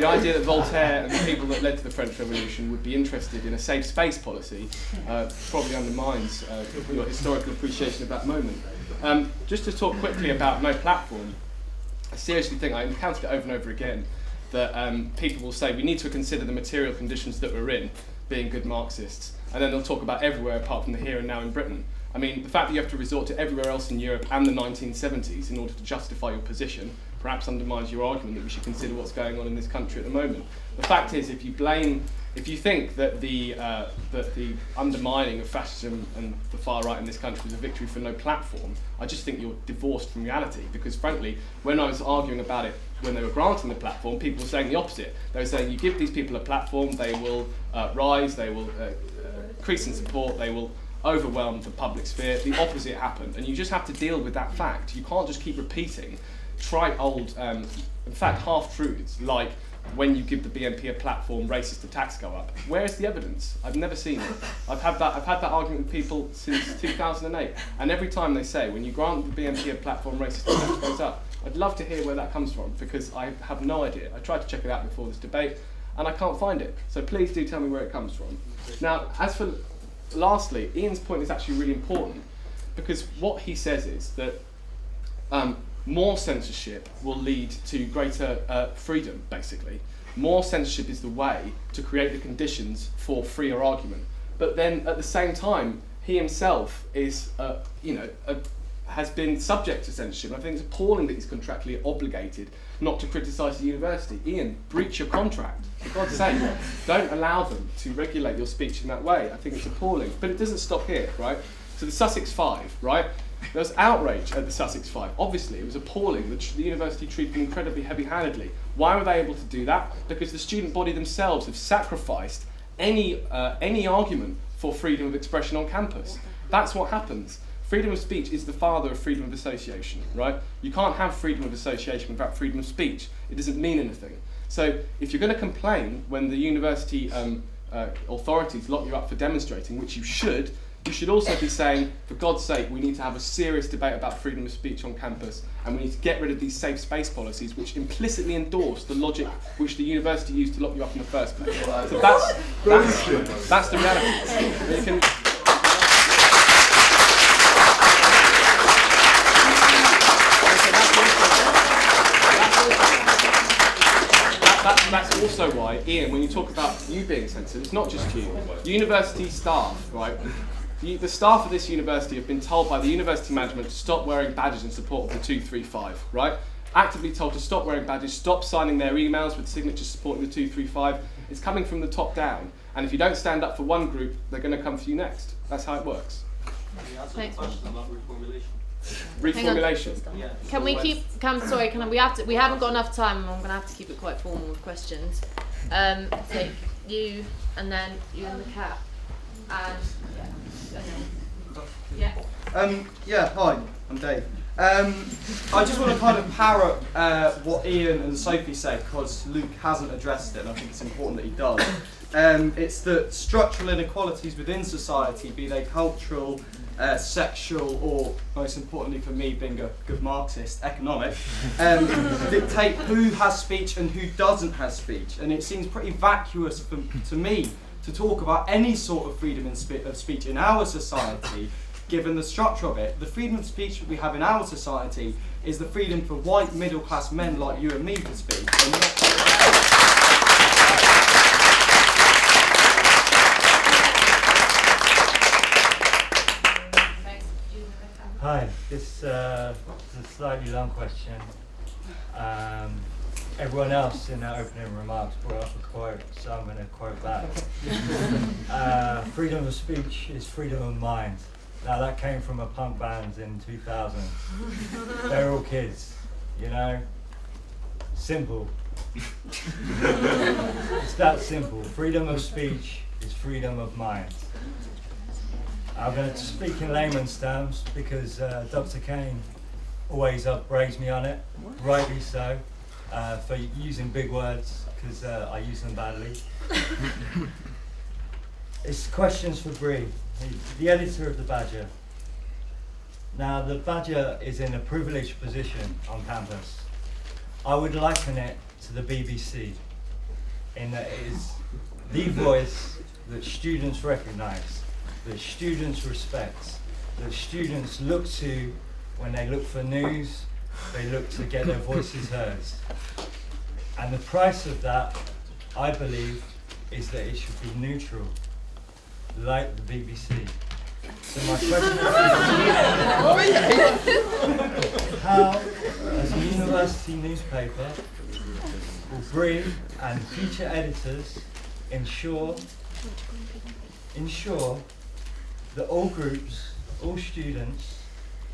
S2: idea that Voltaire and the people that led to the French Revolution would be interested in a safe space policy probably undermines your historical appreciation of that moment. Just to talk quickly about no platform, I seriously think, I encountered it over and over again, that people will say we need to consider the material conditions that we're in, being good Marxists, and then they'll talk about everywhere apart from the here and now in Britain. I mean, the fact that you have to resort to everywhere else in Europe and the 1970s in order to justify your position perhaps undermines your argument that we should consider what's going on in this country at the moment. The fact is, if you think that the undermining of fascism and the far right in this country was a victory for no platform, I just think you're divorced from reality. Because frankly, when I was arguing about it, when they were granting the platform, people were saying the opposite. They were saying, you give these people a platform, they will rise, they will increase in support, they will overwhelm the public sphere. The opposite happened, and you just have to deal with that fact. You can't just keep repeating trite old, in fact, half-truths, like when you give the BNP a platform, racist attacks go up. Where is the evidence? I've never seen it. I've had that argument with people since 2008, and every time they say, when you grant the BNP a platform, racist attacks goes up. I'd love to hear where that comes from, because I have no idea. I tried to check it out before this debate, and I can't find it. So please do tell me where it comes from. Now, as for lastly, Ian's point is actually really important, because what he says is that more censorship will lead to greater freedom, basically. More censorship is the way to create the conditions for freer argument. But then, at the same time, he himself is, has been subject to censorship. I think it's appalling that he's contractually obligated not to criticise the university. Ian, breach your contract. For God's sake, don't allow them to regulate your speech in that way. I think it's appalling. But it doesn't stop here, right? So the Sussex Five, right? There was outrage at the Sussex Five. Obviously, it was appalling that the university treated them incredibly heavy-handedly. Why were they able to do that? Because the student body themselves have sacrificed any argument for freedom of expression on campus. That's what happens. Freedom of speech is the father of freedom of association, right? You can't have freedom of association without freedom of speech. It doesn't mean anything. So if you're going to complain when the university authorities lock you up for demonstrating, which you should also be saying, for God's sake, we need to have a serious debate about freedom of speech on campus, and we need to get rid of these safe space policies which implicitly endorse the logic which the university used to lock you up in the first place. So that's the reality. You can, that's also why, Ian, when you talk about you being censored, it's not just you. University staff, right? The staff of this university have been told by the university management to stop wearing badges in support of the 235, right? Actively told to stop wearing badges, stop signing their emails with signatures supporting the 235. It's coming from the top down. And if you don't stand up for one group, they're going to come for you next. That's how it works.
S8: Can you answer the question about reformulation?
S2: Reformulation.
S8: Yeah.
S1: Can we keep? We haven't got enough time. I'm going to have to keep it quite formal with questions. So you, and then you and the cat, and
S9: Hi, I'm Dave. I just want to kind of parrot what Ian and Sophie said, because Luke hasn't addressed it, and I think it's important that he does. It's that structural inequalities within society, be they cultural, sexual, or most importantly for me, being a good Marxist, economic, dictate who has speech and who doesn't have speech. And it seems pretty vacuous to me to talk about any sort of freedom of speech in our society, given the structure of it. The freedom of speech we have in our society is the freedom for white middle-class men like you and me to speak. And
S10: Hi, this is a slightly long question. Everyone else in their opening remarks brought up a quote, so I'm going to quote back. Freedom of speech is freedom of mind. Now that came from a punk band in 2000. They're all kids, you know? Simple. It's that simple. Freedom of speech is freedom of mind. I'm going to speak in layman's terms because Dr. Kane always upbraids me on it, rightly so, for using big words because I use them badly. It's questions for Bree, the editor of The Badger. Now, The Badger is in a privileged position on campus. I would liken it to the BBC in that it is the voice that students recognise, that students respect, that students look to when they look for news, they look to get their voices heard. And the price of that, I believe, is that it should be neutral, like the BBC. So my question is, how, as a university newspaper, will Bree and future editors ensure that all groups, all students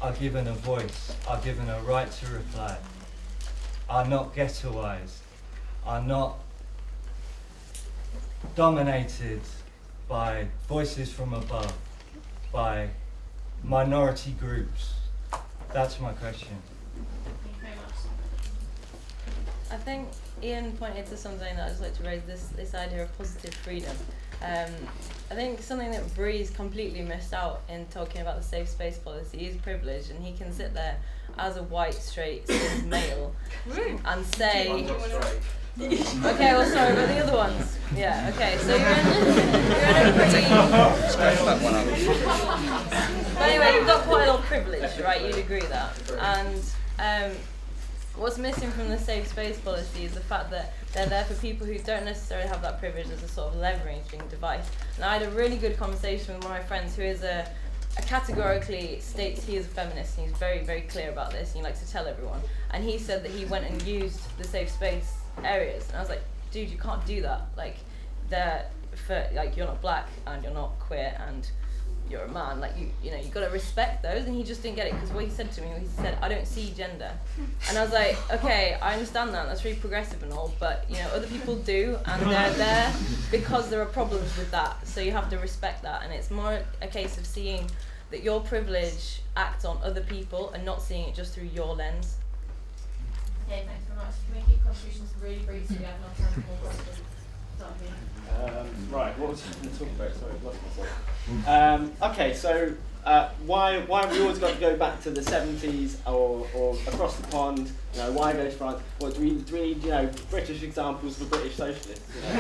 S10: are given a voice, are given a right to reply, are not ghettoised, are not dominated by voices from above, by minority groups? That's my question.
S1: I think Ian pointed to something that I'd just like to raise, this idea of positive freedom. I think something that Bree's completely missed out in talking about the safe space policy is privilege, and he can sit there as a white, straight, cis male and say... Okay, well, sorry, but the other ones. Yeah, okay, so you're in a pretty... But anyway, you've got quite a lot of privilege, right? You'd agree that. And what's missing from the safe space policy is the fact that they're there for people who don't necessarily have that privilege as a sort of leveraging device. And I had a really good conversation with one of my friends who is a categorically states he is a feminist, and he's very, very clear about this, and he likes to tell everyone. And he said that he went and used the safe space areas, and I was like, dude, you can't do that. Like, you're not black, and you're not queer, and you're a man. Like, you know, you got to respect those. And he just didn't get it, because what he said to me, he said, I don't see gender. And I was like, okay, I understand that, that's really progressive and all, but you know, other people do, and they're there because there are problems with that. So you have to respect that, and it's more a case of seeing that your privilege acts on other people and not seeing it just through your lens.
S11: Okay, thanks very much. Can we keep contributions really brief so we have enough time for more questions?
S5: Right, what was I going to talk about? Sorry, I've lost myself. Okay, so why have we always got to go back to the 70s or across the pond? You know, why go to France? What do we need? You know, British examples for British socialists. You know?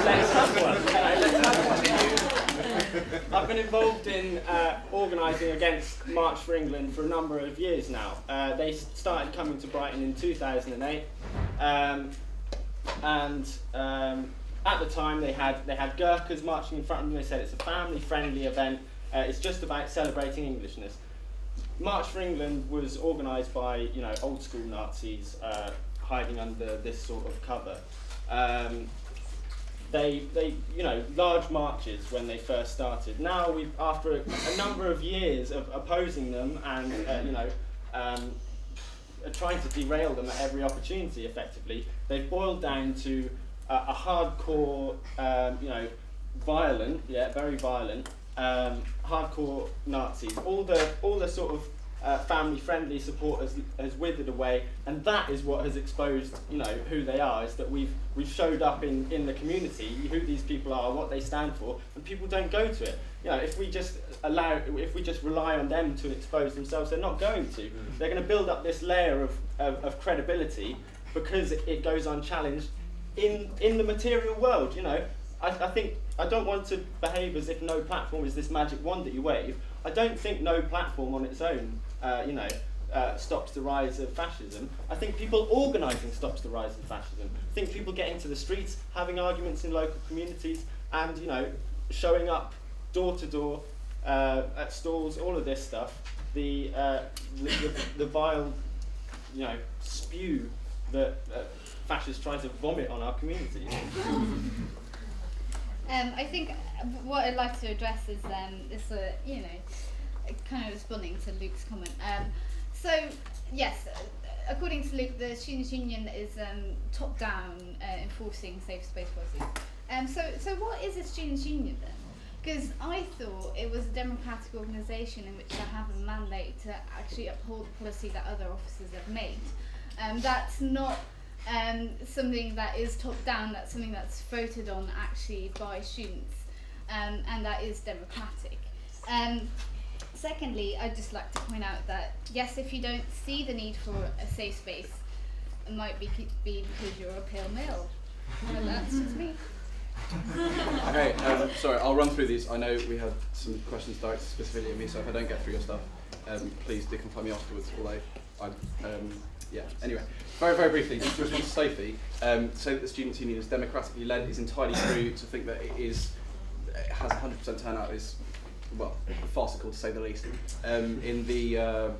S5: Let's have one. Let's have one. I've been involved in organising against March for England for a number of years now. They started coming to Brighton in 2008. At the time they had Gurkhas marching in front of them. They said it's a family-friendly event. It's just about celebrating Englishness. March for England was organised by, you know, old school Nazis hiding under this sort of cover. They you know, large marches when they first started. Now after a number of years of opposing them and you know, trying to derail them at every opportunity, effectively, they've boiled down to a hardcore, you know, violent, very violent, hardcore Nazis. All the sort of family-friendly support has withered away, and that is what has exposed, you know, who they are. Is that we've showed up in the community, who these people are, what they stand for, and people don't go to it. You know, if we just rely on them to expose themselves, they're not going to. They're going to build up this layer of credibility because it goes unchallenged in the material world. You know, I think I don't want to behave as if no platform is this magic wand that you wave. I don't think no platform on its own, you know, stops the rise of fascism. I think people organising stops the rise of fascism. I think people getting to the streets, having arguments in local communities, and, you know, showing up door to door at stalls, all of this stuff. The vile, you know, spew that fascists try to vomit on our communities.
S4: I think what I'd like to address is you know, kind of responding to Luke's comment. So yes, according to Luke, the Students' Union is top-down enforcing safe space policies. So what is a Students' Union then? Because I thought it was a democratic organisation in which they have a mandate to actually uphold the policy that other officers have made. That's not something that is top-down, that's something that's voted on actually by students, and that is democratic. Secondly, I'd just like to point out that, yes, if you don't see the need for a safe space, it might be because you're a pale male. And that's just me.
S3: Okay, sorry, I'll run through these. I know we had some questions directed specifically at me, so if I don't get through your stuff, please do confirm me afterwards, although yeah, anyway. Very, very briefly, just to respond to Sophie, say that the Students' Union is democratically led is entirely true. To think that it has 100% turnout is, well, farcical to say the least. In the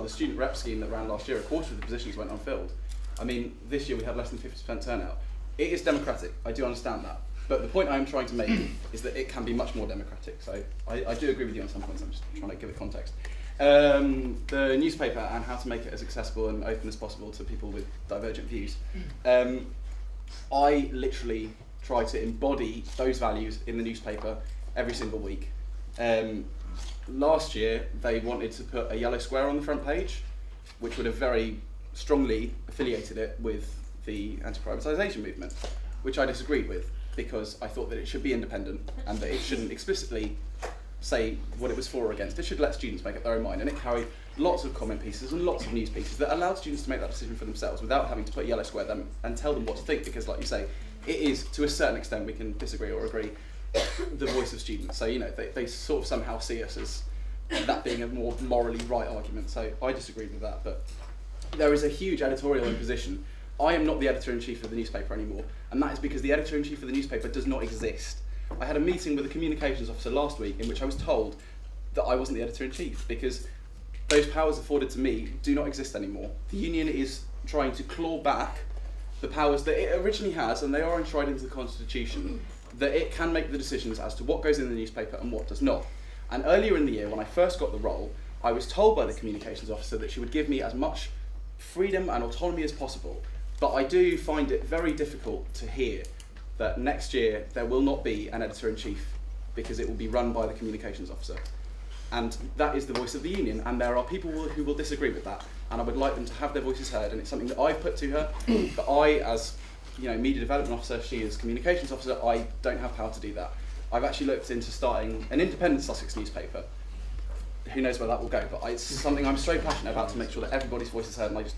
S3: student rep scheme that ran last year, a quarter of the positions went unfilled. I mean, this year we had less than 50% turnout. It is democratic, I do understand that. But the point I'm trying to make is that it can be much more democratic. So I do agree with you on some points, I'm just trying to give it context. The newspaper and how to make it as accessible and open as possible to people with divergent views. I literally try to embody those values in the newspaper every single week. Last year, they wanted to put a yellow square on the front page, which would have very strongly affiliated it with the anti-privatisation movement, which I disagreed with, because I thought that it should be independent and that it shouldn't explicitly say what it was for or against. It should let students make up their own mind, and it carried lots of comment pieces and lots of news pieces that allowed students to make that decision for themselves without having to put yellow square them and tell them what to think, because like you say, it is, to a certain extent, we can disagree or agree, the voice of students. So, you know, they sort of somehow see us as that being a more morally right argument. So I disagreed with that, but there is a huge editorial imposition. I am not the editor-in-chief of the newspaper anymore, and that is because the editor-in-chief of the newspaper does not exist. I had a meeting with a communications officer last week in which I was told that I wasn't the editor-in-chief, because those powers afforded to me do not exist anymore. The union is trying to claw back the powers that it originally has, and they are enshrined into the Constitution, that it can make the decisions as to what goes in the newspaper and what does not. And earlier in the year, when I first got the role, I was told by the communications officer that she would give me as much freedom and autonomy as possible. But I do find it very difficult to hear that next year there will not be an editor-in-chief, because it will be run by the communications officer. And that is the voice of the union, and there are people who will disagree with that, and I would like them to have their voices heard, and it's something that I put to her, but I, as media development officer, she as communications officer, I don't have power to do that. I've actually looked into starting an independent Sussex newspaper. Who knows where that will go, but it's something I'm so passionate about, to make sure that everybody's voice is heard, and I just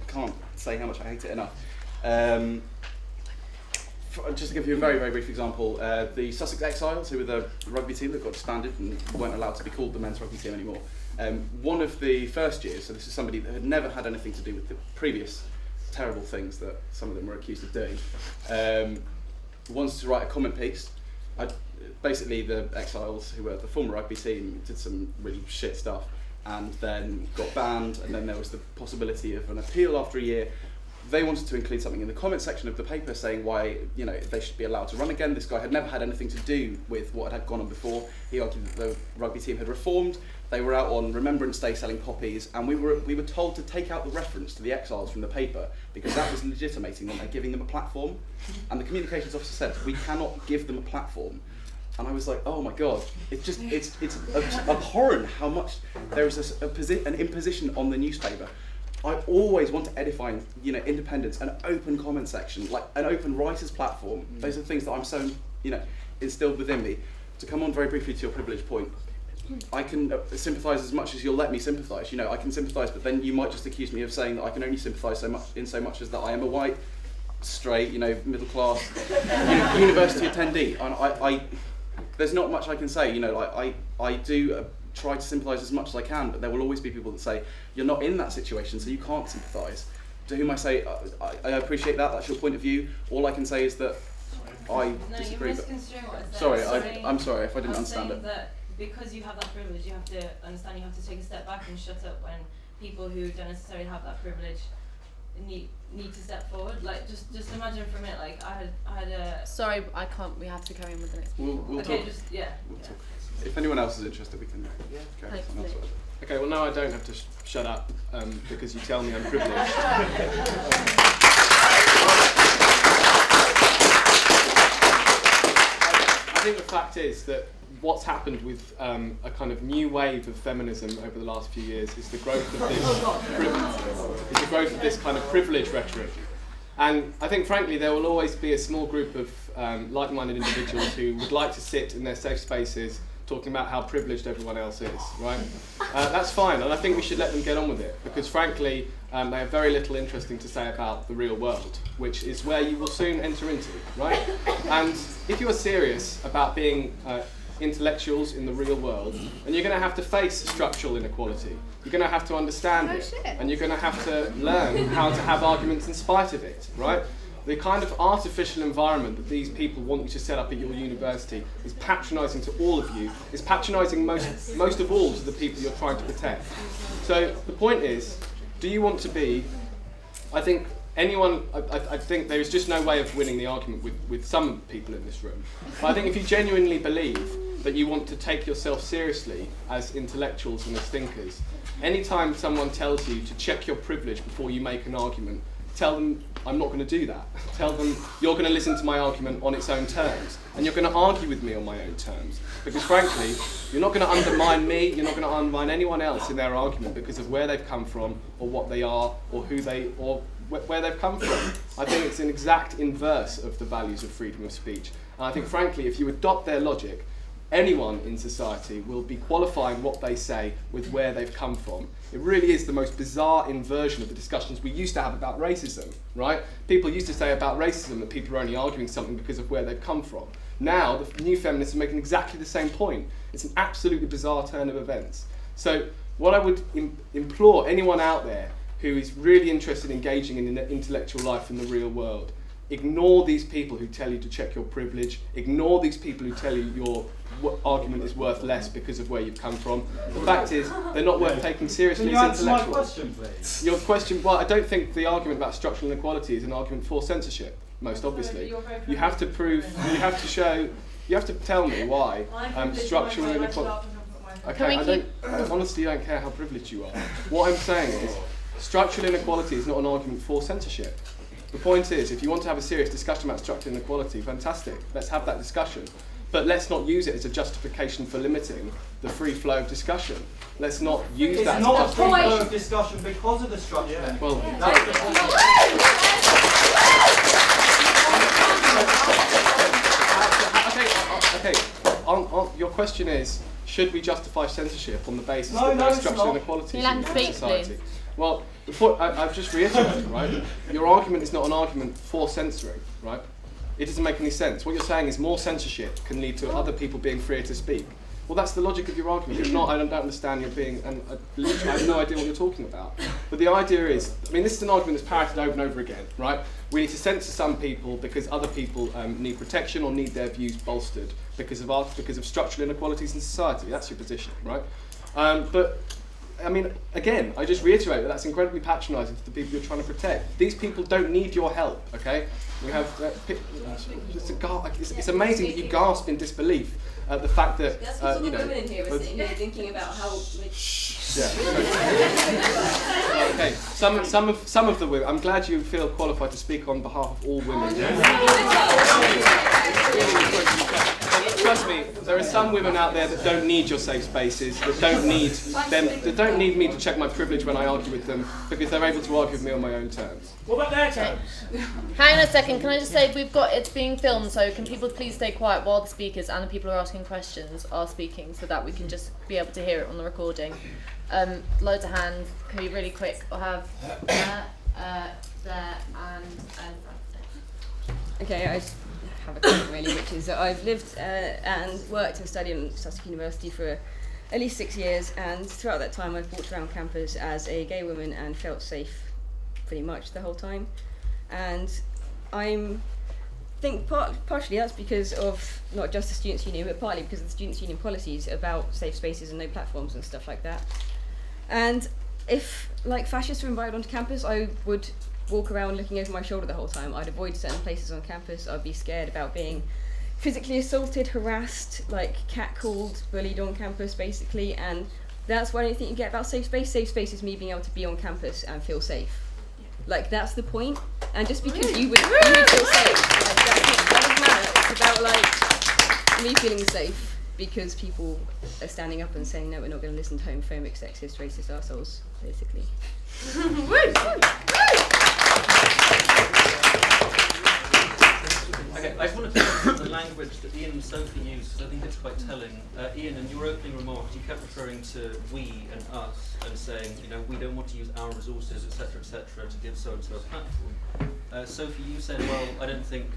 S3: can't say how much I hate it enough. Just to give you a very, very brief example, the Sussex Exiles, who were the rugby team that got disbanded and weren't allowed to be called the men's rugby team anymore, one of the first years, so this is somebody that had never had anything to do with the previous terrible things that some of them were accused of doing, wanted to write a comment piece. Basically, the Exiles, who were the former rugby team, did some really shit stuff and then got banned, and then there was the possibility of an appeal after a year. They wanted to include something in the comment section of the paper saying why they should be allowed to run again. This guy had never had anything to do with what had gone on before. He argued that the rugby team had reformed. They were out on Remembrance Day selling poppies, and we were told to take out the reference to the Exiles from the paper because that was legitimating them and giving them a platform. And the communications officer said, we cannot give them a platform. And I was like, oh my God, it's abhorrent how much there is an imposition on the newspaper. I always want to edify, independence, an open comment section, like an open writers' platform. Those are things that I'm so, instilled within me. To come on very briefly to your privilege point, I can sympathise as much as you'll let me sympathise. I can sympathise, but then you might just accuse me of saying that I can only sympathise so much as that I am a white, straight, middle class, university attendee. And there's not much I can say. I do try to sympathise as much as I can, but there will always be people that say, you're not in that situation, so you can't sympathise. To whom I say, I appreciate that, that's your point of view. All I can say is that I disagree.
S11: You're misconstruing what I said.
S3: Sorry, I'm sorry if I didn't understand it.
S11: I'm saying that because you have that privilege, you have to understand you have to take a step back and shut up when people who don't necessarily have that privilege need to step forward. Like, just imagine for a minute, like, I had a...
S1: Sorry, I can't, we have to carry on with the next
S3: We'll
S11: okay,
S3: talk.
S11: just,
S3: We'll talk. If anyone else is interested, we can carry on elsewhere.
S2: Okay, well now I don't have to shut up because you tell me I'm privileged. I think the fact is that what's happened with a kind of new wave of feminism over the last few years is the growth of this kind of privilege rhetoric. And I think, frankly, there will always be a small group of like-minded individuals who would like to sit in their safe spaces talking about how privileged everyone else is, right? That's fine, and I think we should let them get on with it, because frankly, they have very little interesting to say about the real world, which is where you will soon enter into, right? And if you are serious about being intellectuals in the real world, then you're going to have to face structural inequality. You're going to have to understand it, and you're going to have to learn how to have arguments in spite of it, right? The kind of artificial environment that these people want you to set up at your university is patronising to all of you, is patronising most of all to the people you're trying to protect. So the point is, do you want to be, I think there is just no way of winning the argument with some people in this room. But I think if you genuinely believe that you want to take yourself seriously as intellectuals and as thinkers, anytime someone tells you to check your privilege before you make an argument, tell them, I'm not going to do that. Tell them you're going to listen to my argument on its own terms, and you're going to argue with me on my own terms. Because frankly, you're not going to undermine me, you're not going to undermine anyone else in their argument because of where they've come from, or what they are, or who they, or where they've come from. I think it's an exact inverse of the values of freedom of speech. And I think frankly, if you adopt their logic, anyone in society will be qualifying what they say with where they've come from. It really is the most bizarre inversion of the discussions we used to have about racism, right? People used to say about racism that people are only arguing something because of where they've come from. Now, the new feminists are making exactly the same point. It's an absolutely bizarre turn of events. So what I would implore anyone out there who is really interested in engaging in the intellectual life in the real world, ignore these people who tell you to check your privilege, ignore these people who tell you your argument is worth less because of where you've come from. The fact is, they're not worth taking seriously as intellectuals.
S9: Can you answer my question, please?
S2: Your question, well, I don't think the argument about structural inequality is an argument for censorship, most obviously. You have to prove, you have to show, you have to tell me why structural inequality... Okay, I honestly don't care how privileged you are. What I'm saying is, structural inequality is not an argument for censorship. The point is, if you want to have a serious discussion about structural inequality, fantastic, let's have that discussion. But let's not use it as a justification for limiting the free flow of discussion. Let's not use that.
S9: It's not a free flow of discussion because of the structure. Yeah.
S2: Well, okay. Your question is, should we justify censorship on the basis that there are structural inequalities in society? Please. Well, the point I've just reiterated, right? Your argument is not an argument for censoring, right? It doesn't make any sense. What you're saying is more censorship can lead to other people being freer to speak. Well, that's the logic of your argument. If not, I don't understand you're being, and literally I have no idea what you're talking about. But the idea is, I mean, this is an argument that's parroted over and over again, right? We need to censor some people because other people need protection or need their views bolstered because of structural inequalities in society. That's your position, right? But I mean, again, I just reiterate that that's incredibly patronising to the people you're trying to protect. These people don't need your help, okay? We have, it's amazing that you gasp in disbelief at the fact that,
S11: That's because all the women in here are sitting here thinking about how...
S2: Okay, some of the women, I'm glad you feel qualified to speak on behalf of all women. Trust me, there are some women out there that don't need your safe spaces, that don't need me to check my privilege when I argue with them because they're able to argue with me on my own terms.
S7: What about their terms?
S1: Hang on a second, can I just say it's being filmed, so can people please stay quiet while the speakers and the people who are asking questions are speaking so that we can just be able to hear it on the recording. Loads of hands, can be really quick. I'll have there and
S12: Okay, I have a comment really, which is that I've lived and worked and studied at Sussex University for at least 6 years, and throughout that time I've walked around campus as a gay woman and felt safe pretty much the whole time. And I think partially that's because of not just the Students' Union, but partly because of the Students' Union policies about safe spaces and no platforms and stuff like that. And if, like, fascists were invited onto campus, I would walk around looking over my shoulder the whole time. I'd avoid certain places on campus. I'd be scared about being physically assaulted, harassed, like catcalled, bullied on campus, basically. And that's what I don't think you get about safe space. Safe space is me being able to be on campus and feel safe. Like, that's the point. And just because you would feel safe, like, that doesn't matter. It's about, like, me feeling safe because people are standing up and saying, no, we're not going to listen to homophobic, sexist, racist arseholes, basically.
S8: Okay, I just want to pick up the language that Ian and Sophie used, because I think it's quite telling. Ian, in your opening remarks, you kept referring to we and us and saying, you know, we don't want to use our resources, etc., to give so-and-so a platform. Sophie, you said, well, I don't think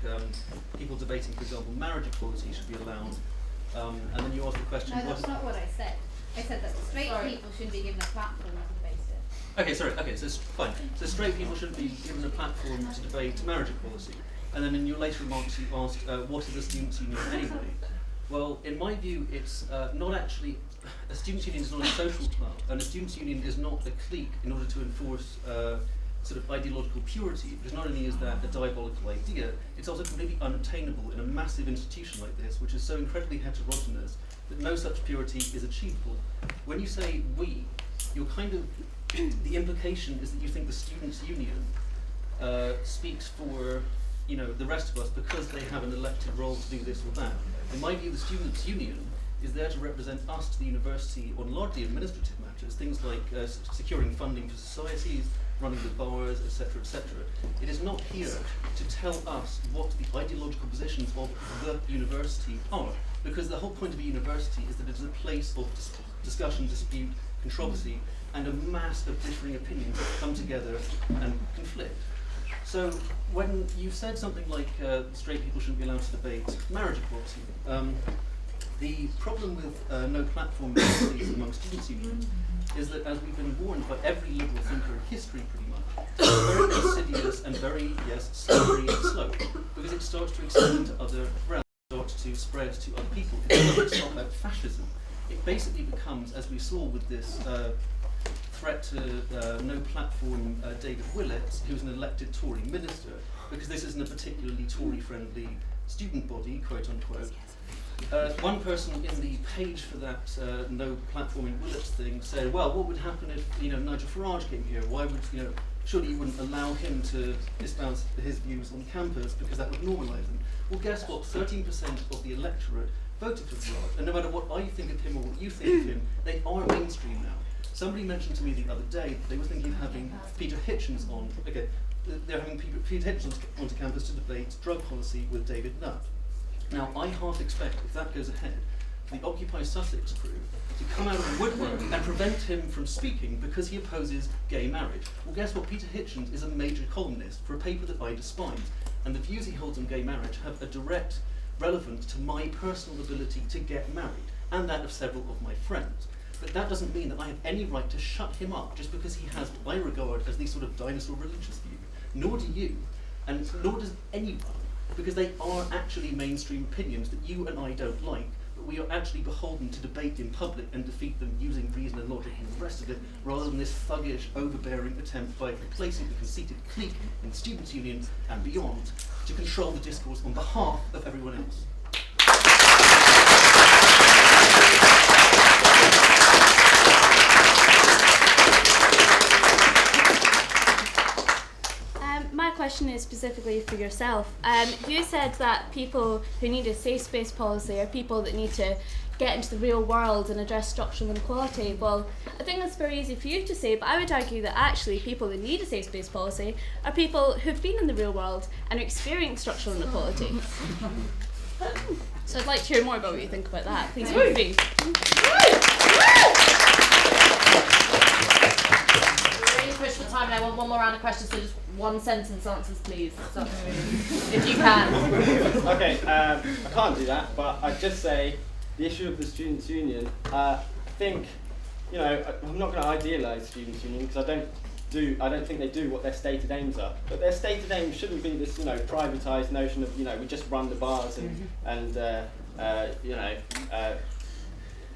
S8: people debating, for example, marriage equality should be allowed. And then you asked the question...
S4: No, that's not what I said. I said that straight people shouldn't be given a platform to debate it.
S8: Okay, sorry, okay, so fine. So straight people shouldn't be given a platform to debate marriage equality. And then in your later remarks you asked, what is a students' union anyway? Well, in my view, it's not actually... A students' union is not a social club, and a students' union is not a clique in order to enforce sort of ideological purity, because not only is that a diabolical idea, it's also completely unattainable in a massive institution like this, which is so incredibly heterogeneous that no such purity is achievable. When you say we, you're kind of... The implication is that you think the students' union
S13: speaks for the rest of us because they have an elected role to do this or that. In my view, the Students' Union is there to represent us to the university on largely administrative matters, things like securing funding for societies, running the bars, etc., etc. It is not here to tell us what the ideological positions of the university are, because the whole point of a university is that it is a place of discussion, dispute, controversy, and a mass of differing opinions that come together and conflict. So when you said something like straight people shouldn't be allowed to debate marriage equality, the problem with no platform policies among students' unions is that, as we've been warned by every liberal thinker in history pretty much, it's very insidious and very, slippery and slow, because it starts to extend into other realms, starts to spread to other people. It doesn't stop at fascism. It basically becomes, as we saw with this threat to no platform David Willett, who's an elected Tory minister, because this isn't a particularly Tory-friendly student body, quote unquote. One person in the page for that no platforming Willets thing said, well, what would happen if Nigel Farage came here? Why would surely you wouldn't allow him to espouse his views on campus because that would normalise them? Well, guess what? 13% of the electorate voted for Farage, and no matter what I think of him or what you think of him, they are mainstream now. Somebody mentioned to me the other day that they were thinking of having Peter Hitchens on. Okay, they're having Peter Hitchens onto campus to debate drug policy with David Nutt. Now, I half expect, if that goes ahead, the Occupy Sussex crew to come out of the woodwork and prevent him from speaking because he opposes gay marriage. Well, guess what? Peter Hitchens is a major columnist for a paper that I despise, and the views he holds on gay marriage have a direct relevance to my personal ability to get married, and that of several of my friends. But that doesn't mean that I have any right to shut him up just because he has what I regard as the sort of dinosaur religious view. Nor do you, and nor does anyone, because they are actually mainstream opinions that you and I don't like, but we are actually beholden to debate in public and defeat them using reason and logic and the rest of it, rather than this thuggish, overbearing attempt by a complacent, conceited clique in the Students' Union and beyond to control the discourse on behalf of everyone else.
S14: My question is specifically for yourself. You said that people who need a safe space policy are people that need to get into the real world and address structural inequality. Well, I think that's very easy for you to say, but I would argue that actually people that need a safe space policy are people who've been in the real world and are experiencing structural inequality. So I'd like to hear more about what you think about that. Please, Sophie.
S1: Push for time, and I want one more round of questions, so just one sentence answers, please. So, if you can.
S5: Okay, I can't do that, but I'd just say the issue of the Students' Union. I think, I'm not going to idealise Students' Union because I don't think they do what their stated aims are. But their stated aims shouldn't be this, privatised notion of, we just run the bars and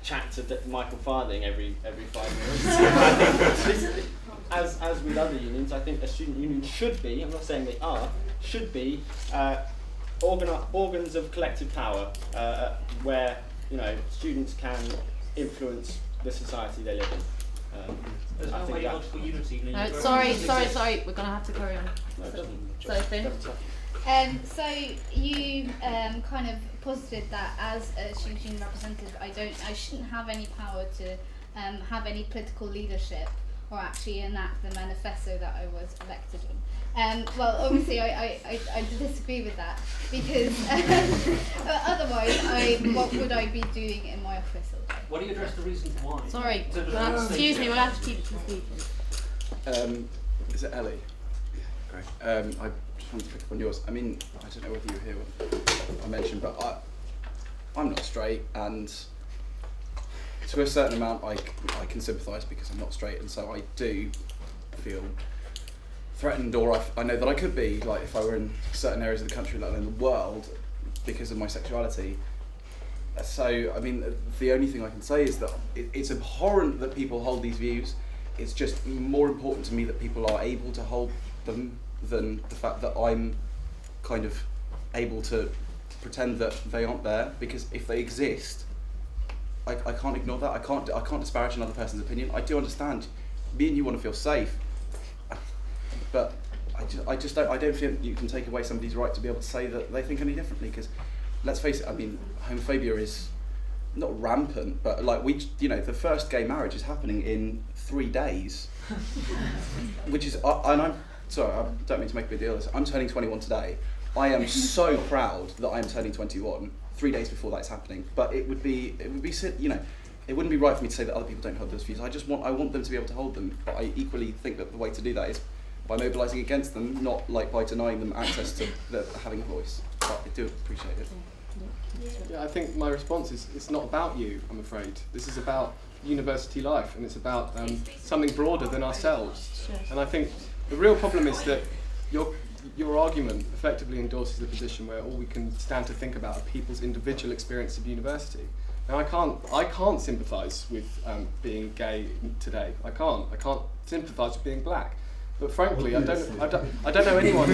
S5: chat to Michael Farthing every 5 minutes. I think as with other unions, I think a student union should be, I'm not saying they are, should be organs of collective power where students can influence the society they live in.
S13: There's no way logical unity.
S1: Sorry, we're going to have to carry on.
S5: No, it doesn't.
S1: Sophie?
S4: So you kind of posited that as a student union representative, I shouldn't have any power to have any political leadership or actually enact the manifesto that I was elected on. Well, obviously I disagree with that because otherwise what would I be doing in my office all day?
S13: Why do you address the reasons why?
S1: Sorry, excuse me, we'll have to keep it to speaking.
S3: Is it Ellie? Great. I just wanted to pick up on yours. I mean, I don't know whether you were here when I mentioned, but I'm not straight, and to a certain amount I can sympathise because I'm not straight, and so I do feel threatened, or I know that I could be, like if I were in certain areas of the country, let alone the world, because of my sexuality. So, I mean, the only thing I can say is that it's abhorrent that people hold these views. It's just more important to me that people are able to hold them than the fact that I'm kind of able to pretend that they aren't there, because if they exist, I can't ignore that. I can't disparage another person's opinion. I do understand. Me and you want to feel safe, but I don't think you can take away somebody's right to be able to say that they think any differently, because let's face it, I mean, homophobia is not rampant, but like the first gay marriage is happening in 3 days, which is, and I'm sorry, I don't mean to make a big deal of this. I'm turning 21 today. I am so proud that I am turning 21 3 days before that's happening. But it would be, it wouldn't be right for me to say that other people don't hold those views. I want them to be able to hold them. But I equally think that the way to do that is by mobilising against them, not like by denying them access to having a voice. But I do appreciate it.
S2: Yeah, I think my response is it's not about you, I'm afraid. This is about university life, and it's about something broader than ourselves. And I think the real problem is that your argument effectively endorses the position where all we can stand to think about are people's individual experience of university. Now I can't sympathise with being gay today. I can't sympathise with being black. But frankly, I don't know anyone.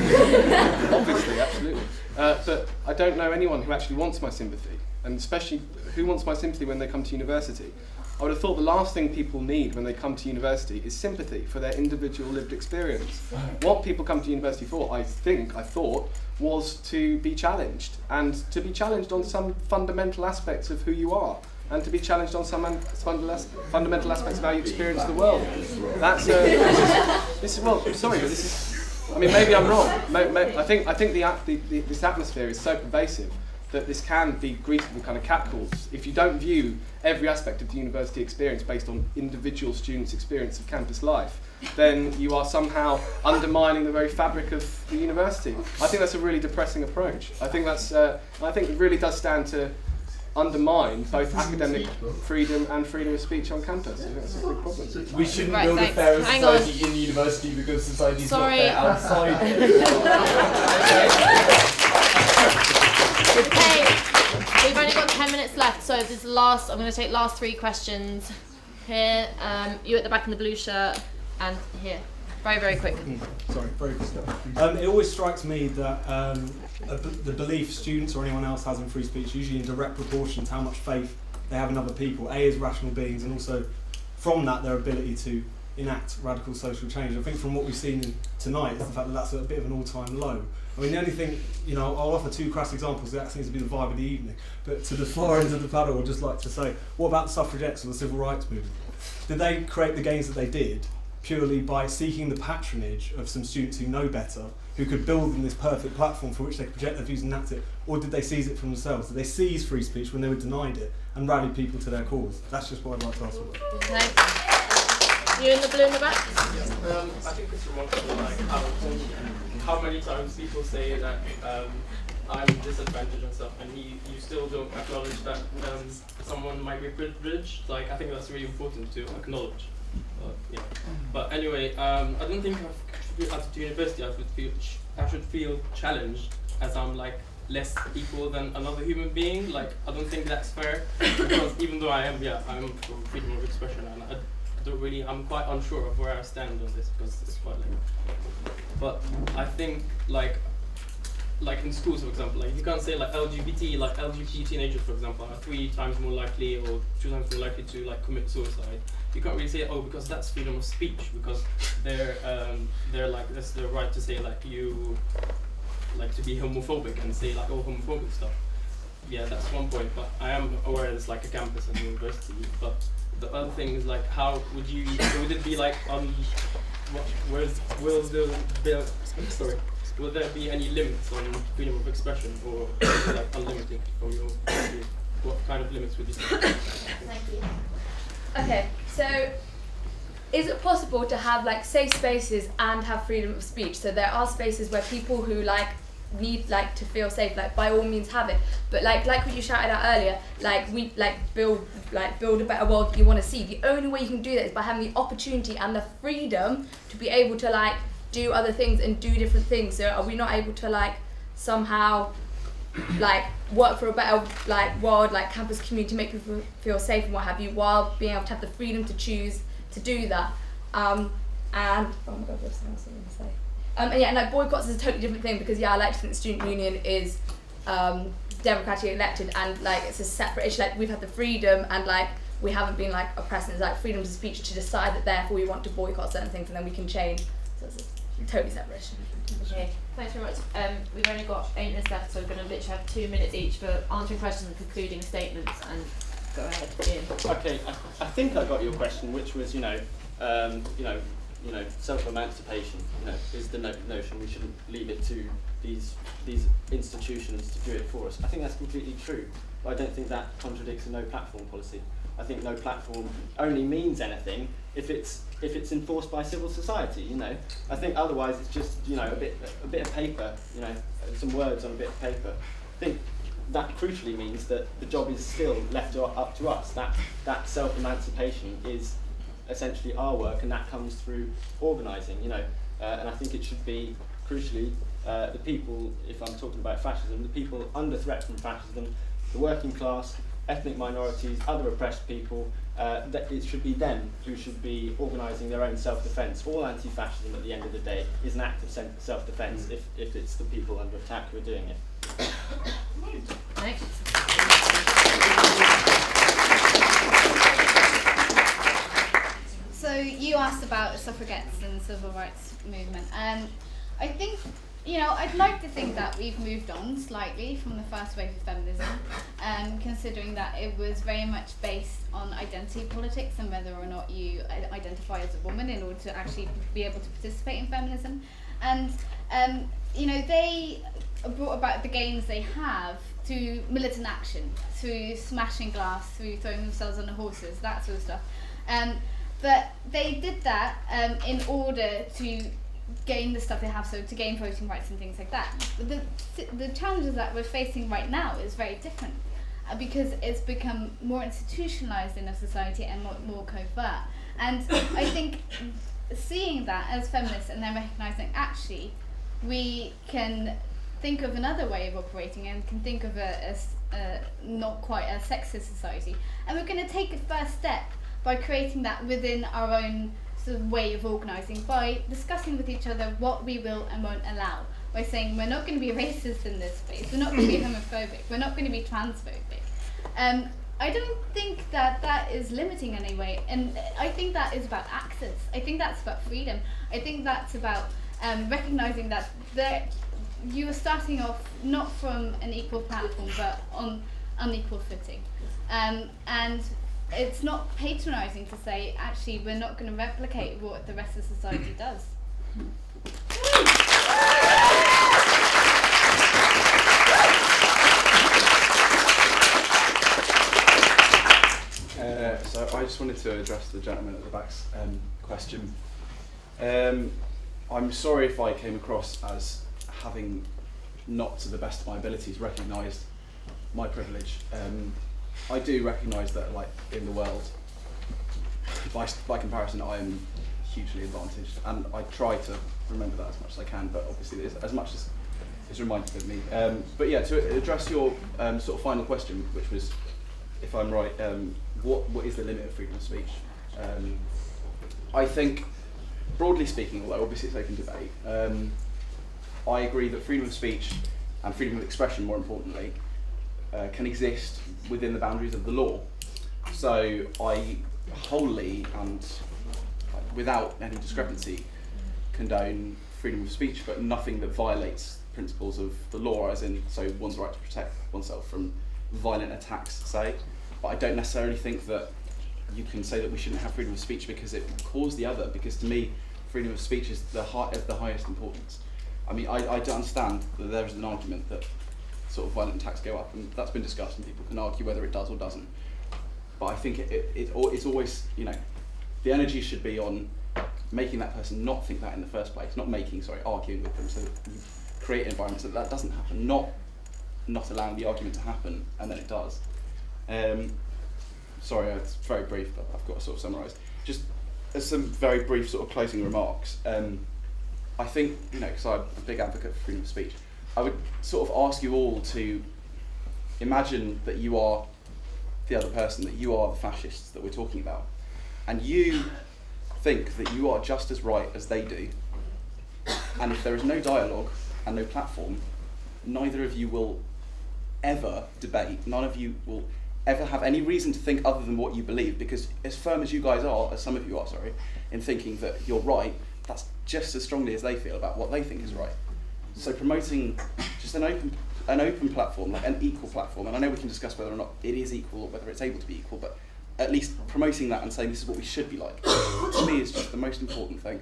S2: Obviously, absolutely. But I don't know anyone who actually wants my sympathy, and especially who wants my sympathy when they come to university. I would have thought the last thing people need when they come to university is sympathy for their individual lived experience. What people come to university for, I thought, was to be challenged, and to be challenged on some fundamental aspects of who you are, and to be challenged on some fundamental aspects of how you experience the world. That's well, sorry, but this is. I mean, maybe I'm wrong. I think this atmosphere is so pervasive that this can be greeted with kind of catcalls. If you don't view every aspect of the university experience based on individual students' experience of campus life, then you are somehow undermining the very fabric of the university. I think that's a really depressing approach. I think it really does stand to undermine both academic freedom and freedom of speech on campus. I think that's a big problem.
S15: We shouldn't build a fairer society in the university because society's not fair outside.
S1: Okay, we've only got 10 minutes left, so this is I'm going to take last 3 questions. Here, you at the back in the blue shirt, and here. Very, very quick.
S16: Sorry, very quick stuff. It always strikes me that the belief students or anyone else has in free speech, usually in direct proportion to how much faith they have in other people, as rational beings, and also from that their ability to enact radical social change. I think from what we've seen tonight is the fact that that's a bit of an all-time low. I mean, the only thing, I'll offer 2 crass examples, that seems to be the vibe of the evening, but to the far end of the panel, I'd just like to say, what about the suffragettes or the civil rights movement? Did they create the gains that they did purely by seeking the patronage of some students who know better, who could build them this perfect platform for which they could project their views and enact it, or did they seize it for themselves? Did they seize free speech when they were denied it and rally people to their cause? That's just what I'd like to ask about.
S1: Okay. You in the blue in the back?
S17: I think it's remarkable, how many times people say that I'm disadvantaged and stuff, and you still don't acknowledge that someone might be privileged. I think that's really important to acknowledge. But anyway, I don't think at university I should feel challenged as I'm less equal than another human being. I don't think that's fair, because even though I'm for freedom of expression, and I'm quite unsure of where I stand on this, because it's quite but I think in schools, for example, you can't say LGBT teenagers, for example, are 3 times more likely or 2 times more likely to commit suicide. You can't really say, because that's freedom of speech, because that's their right to say you to be homophobic and say all homophobic stuff. Yeah, that's one point. But I am aware there's a campus and university. But the other thing is how would it be will there be any limits on freedom of expression, or is it unlimited from your view? What kind of limits would you say?
S14: Thank you. Okay, so is it possible to have safe spaces and have freedom of speech? So there are spaces where people who need to feel safe, by all means have it. But like what you shouted out earlier, we build a better world that you want to see. The only way you can do that is by having the opportunity and the freedom to be able to do other things and do different things. So are we not able to somehow work for a better world, campus community, make people feel safe and what have you, while being able to have the freedom to choose to do that? And oh my god, what's else I was going to say? And boycotts is a totally different thing, because I like to think the student union is democratically elected, and it's a separate issue. We've had the freedom, and we haven't been oppressed, and it's freedom of speech to decide that therefore we want to boycott certain things, and then we can change. So it's a
S1: Totally separate issue. Okay, thanks very much. We've only got 8 minutes left, so we're going to literally have 2 minutes each for answering questions and concluding statements. And go ahead, Ian.
S5: Okay, I think I got your question, which was, self-emancipation. Is the notion we shouldn't leave it to these institutions to do it for us. I think that's completely true, but I don't think that contradicts a no platform policy. I think no platform only means anything if it's enforced by civil society. I think otherwise it's just a bit of paper, some words on a bit of paper. I think that crucially means that the job is still left up to us. That self-emancipation is essentially our work, and that comes through organising. And I think it should be crucially the people. If I'm talking about fascism, the people under threat from fascism, the working class, ethnic minorities, other oppressed people, that it should be them who should be organising their own self-defence. All anti-fascism at the end of the day is an act of self-defence if it's the people under attack who are doing it.
S1: Thanks.
S4: So you asked about suffragettes and the civil rights movement, and I think, I'd like to think that we've moved on slightly from the first wave of feminism, considering that it was very much based on identity politics and whether or not you identify as a woman in order to actually be able to participate in feminism. And, they brought about the gains they have through militant action, through smashing glass, through throwing themselves on the horses, that sort of stuff. But they did that in order to gain the stuff they have, so to gain voting rights and things like that. But the challenges that we're facing right now is very different because it's become more institutionalized in our society and more covert. And I think seeing that as feminists and then recognizing actually we can think of another way of operating and can think of a not quite a sexist society, and we're going to take a first step by creating that within our own sort of way of organising, by discussing with each other what we will and won't allow, by saying we're not going to be racist in this space, we're not going to be homophobic, we're not going to be transphobic. I don't think that is limiting in any way, and I think that is about access. I think that's about freedom. I think that's about recognising that you are starting off not from an equal platform but on unequal footing. And it's not patronising to say, actually, we're not going to replicate what the rest of society does.
S3: So I just wanted to address the gentleman at the back's question. I'm sorry if I came across as having not, to the best of my abilities, recognised my privilege. I do recognise that, like, in the world, by comparison, I am hugely advantaged, and I try to remember that as much as I can, but obviously as much as is reminded of me. But yeah, to address your sort of final question, which was, if I'm right, what is the limit of freedom of speech? I think, broadly speaking, although obviously it's open debate, I agree that freedom of speech and freedom of expression, more importantly, can exist within the boundaries of the law. So I wholly and without any discrepancy condone freedom of speech, but nothing that violates principles of the law, as in, so one's right to protect oneself from violent attacks, say. But I don't necessarily think that you can say that we shouldn't have freedom of speech because it will cause the other, because to me, freedom of speech is of the highest importance. I mean, I don't understand that there is an argument that sort of violent attacks go up, and that's been discussed, and people can argue whether it does or doesn't. But I think it's always, the energy should be on making that person not think that in the first place, arguing with them, so that you create an environment so that doesn't happen, not allowing the argument to happen, and then it does. Sorry, it's very brief, but I've got to sort of summarise. Just as some very brief sort of closing remarks, I think, because I'm a big advocate for freedom of speech, I would sort of ask you all to imagine that you are the other person, that you are the fascists that we're talking about, and you think that you are just as right as they do, and if there is no dialogue and no platform, neither of you will ever debate, none of you will ever have any reason to think other than what you believe, because as firm as you guys are, as some of you are, in thinking that you're right, that's just as strongly as they feel about what they think is right. So promoting just an open platform, like an equal platform, and I know we can discuss whether or not it is equal or whether it's able to be equal, but at least promoting that and saying this is what we should be like, to me is just the most important thing.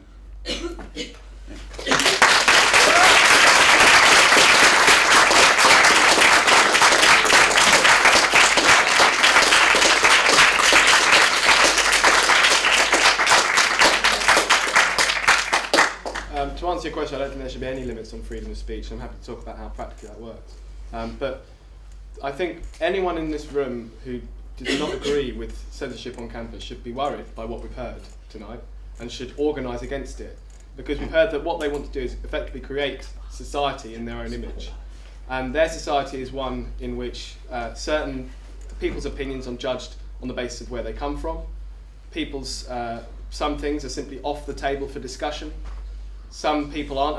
S2: To answer your question, I don't think there should be any limits on freedom of speech. I'm happy to talk about how practically that works. But I think anyone in this room who does not agree with censorship on campus should be worried by what we've heard tonight and should organise against it. Because we've heard that what they want to do is effectively create society in their own image. And their society is one in which certain people's opinions are judged on the basis of where they come from. Some things are simply off the table for discussion. Some people aren't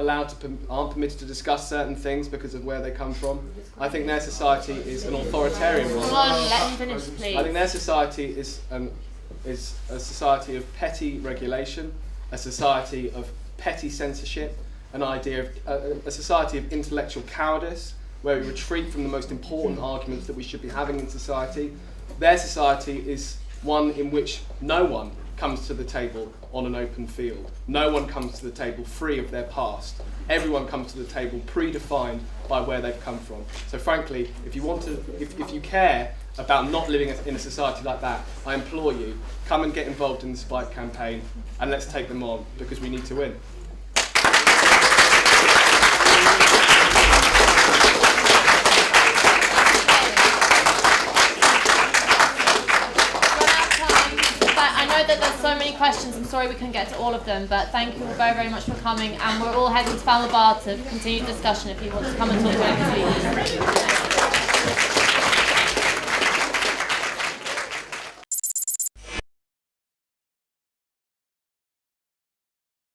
S2: permitted to discuss certain things because of where they come from. I think their society is an authoritarian one.
S1: Come on, let him finish, please.
S2: I think their society is a society of petty regulation, a society of petty censorship, a society of intellectual cowardice, where we retreat from the most important arguments that we should be having in society. Their society is one in which no one comes to the table on an open field. No one comes to the table free of their past. Everyone comes to the table predefined by where they've come from. So frankly, if you care about not living in a society like that, I implore you, come and get involved in the Spike campaign and let's take them on, because we need to win.
S1: That there's so many questions. I'm sorry we couldn't get to all of them, but thank you all very, very much for coming, and we're all heading to Falmer Bar to continue discussion if you want to come and talk to us.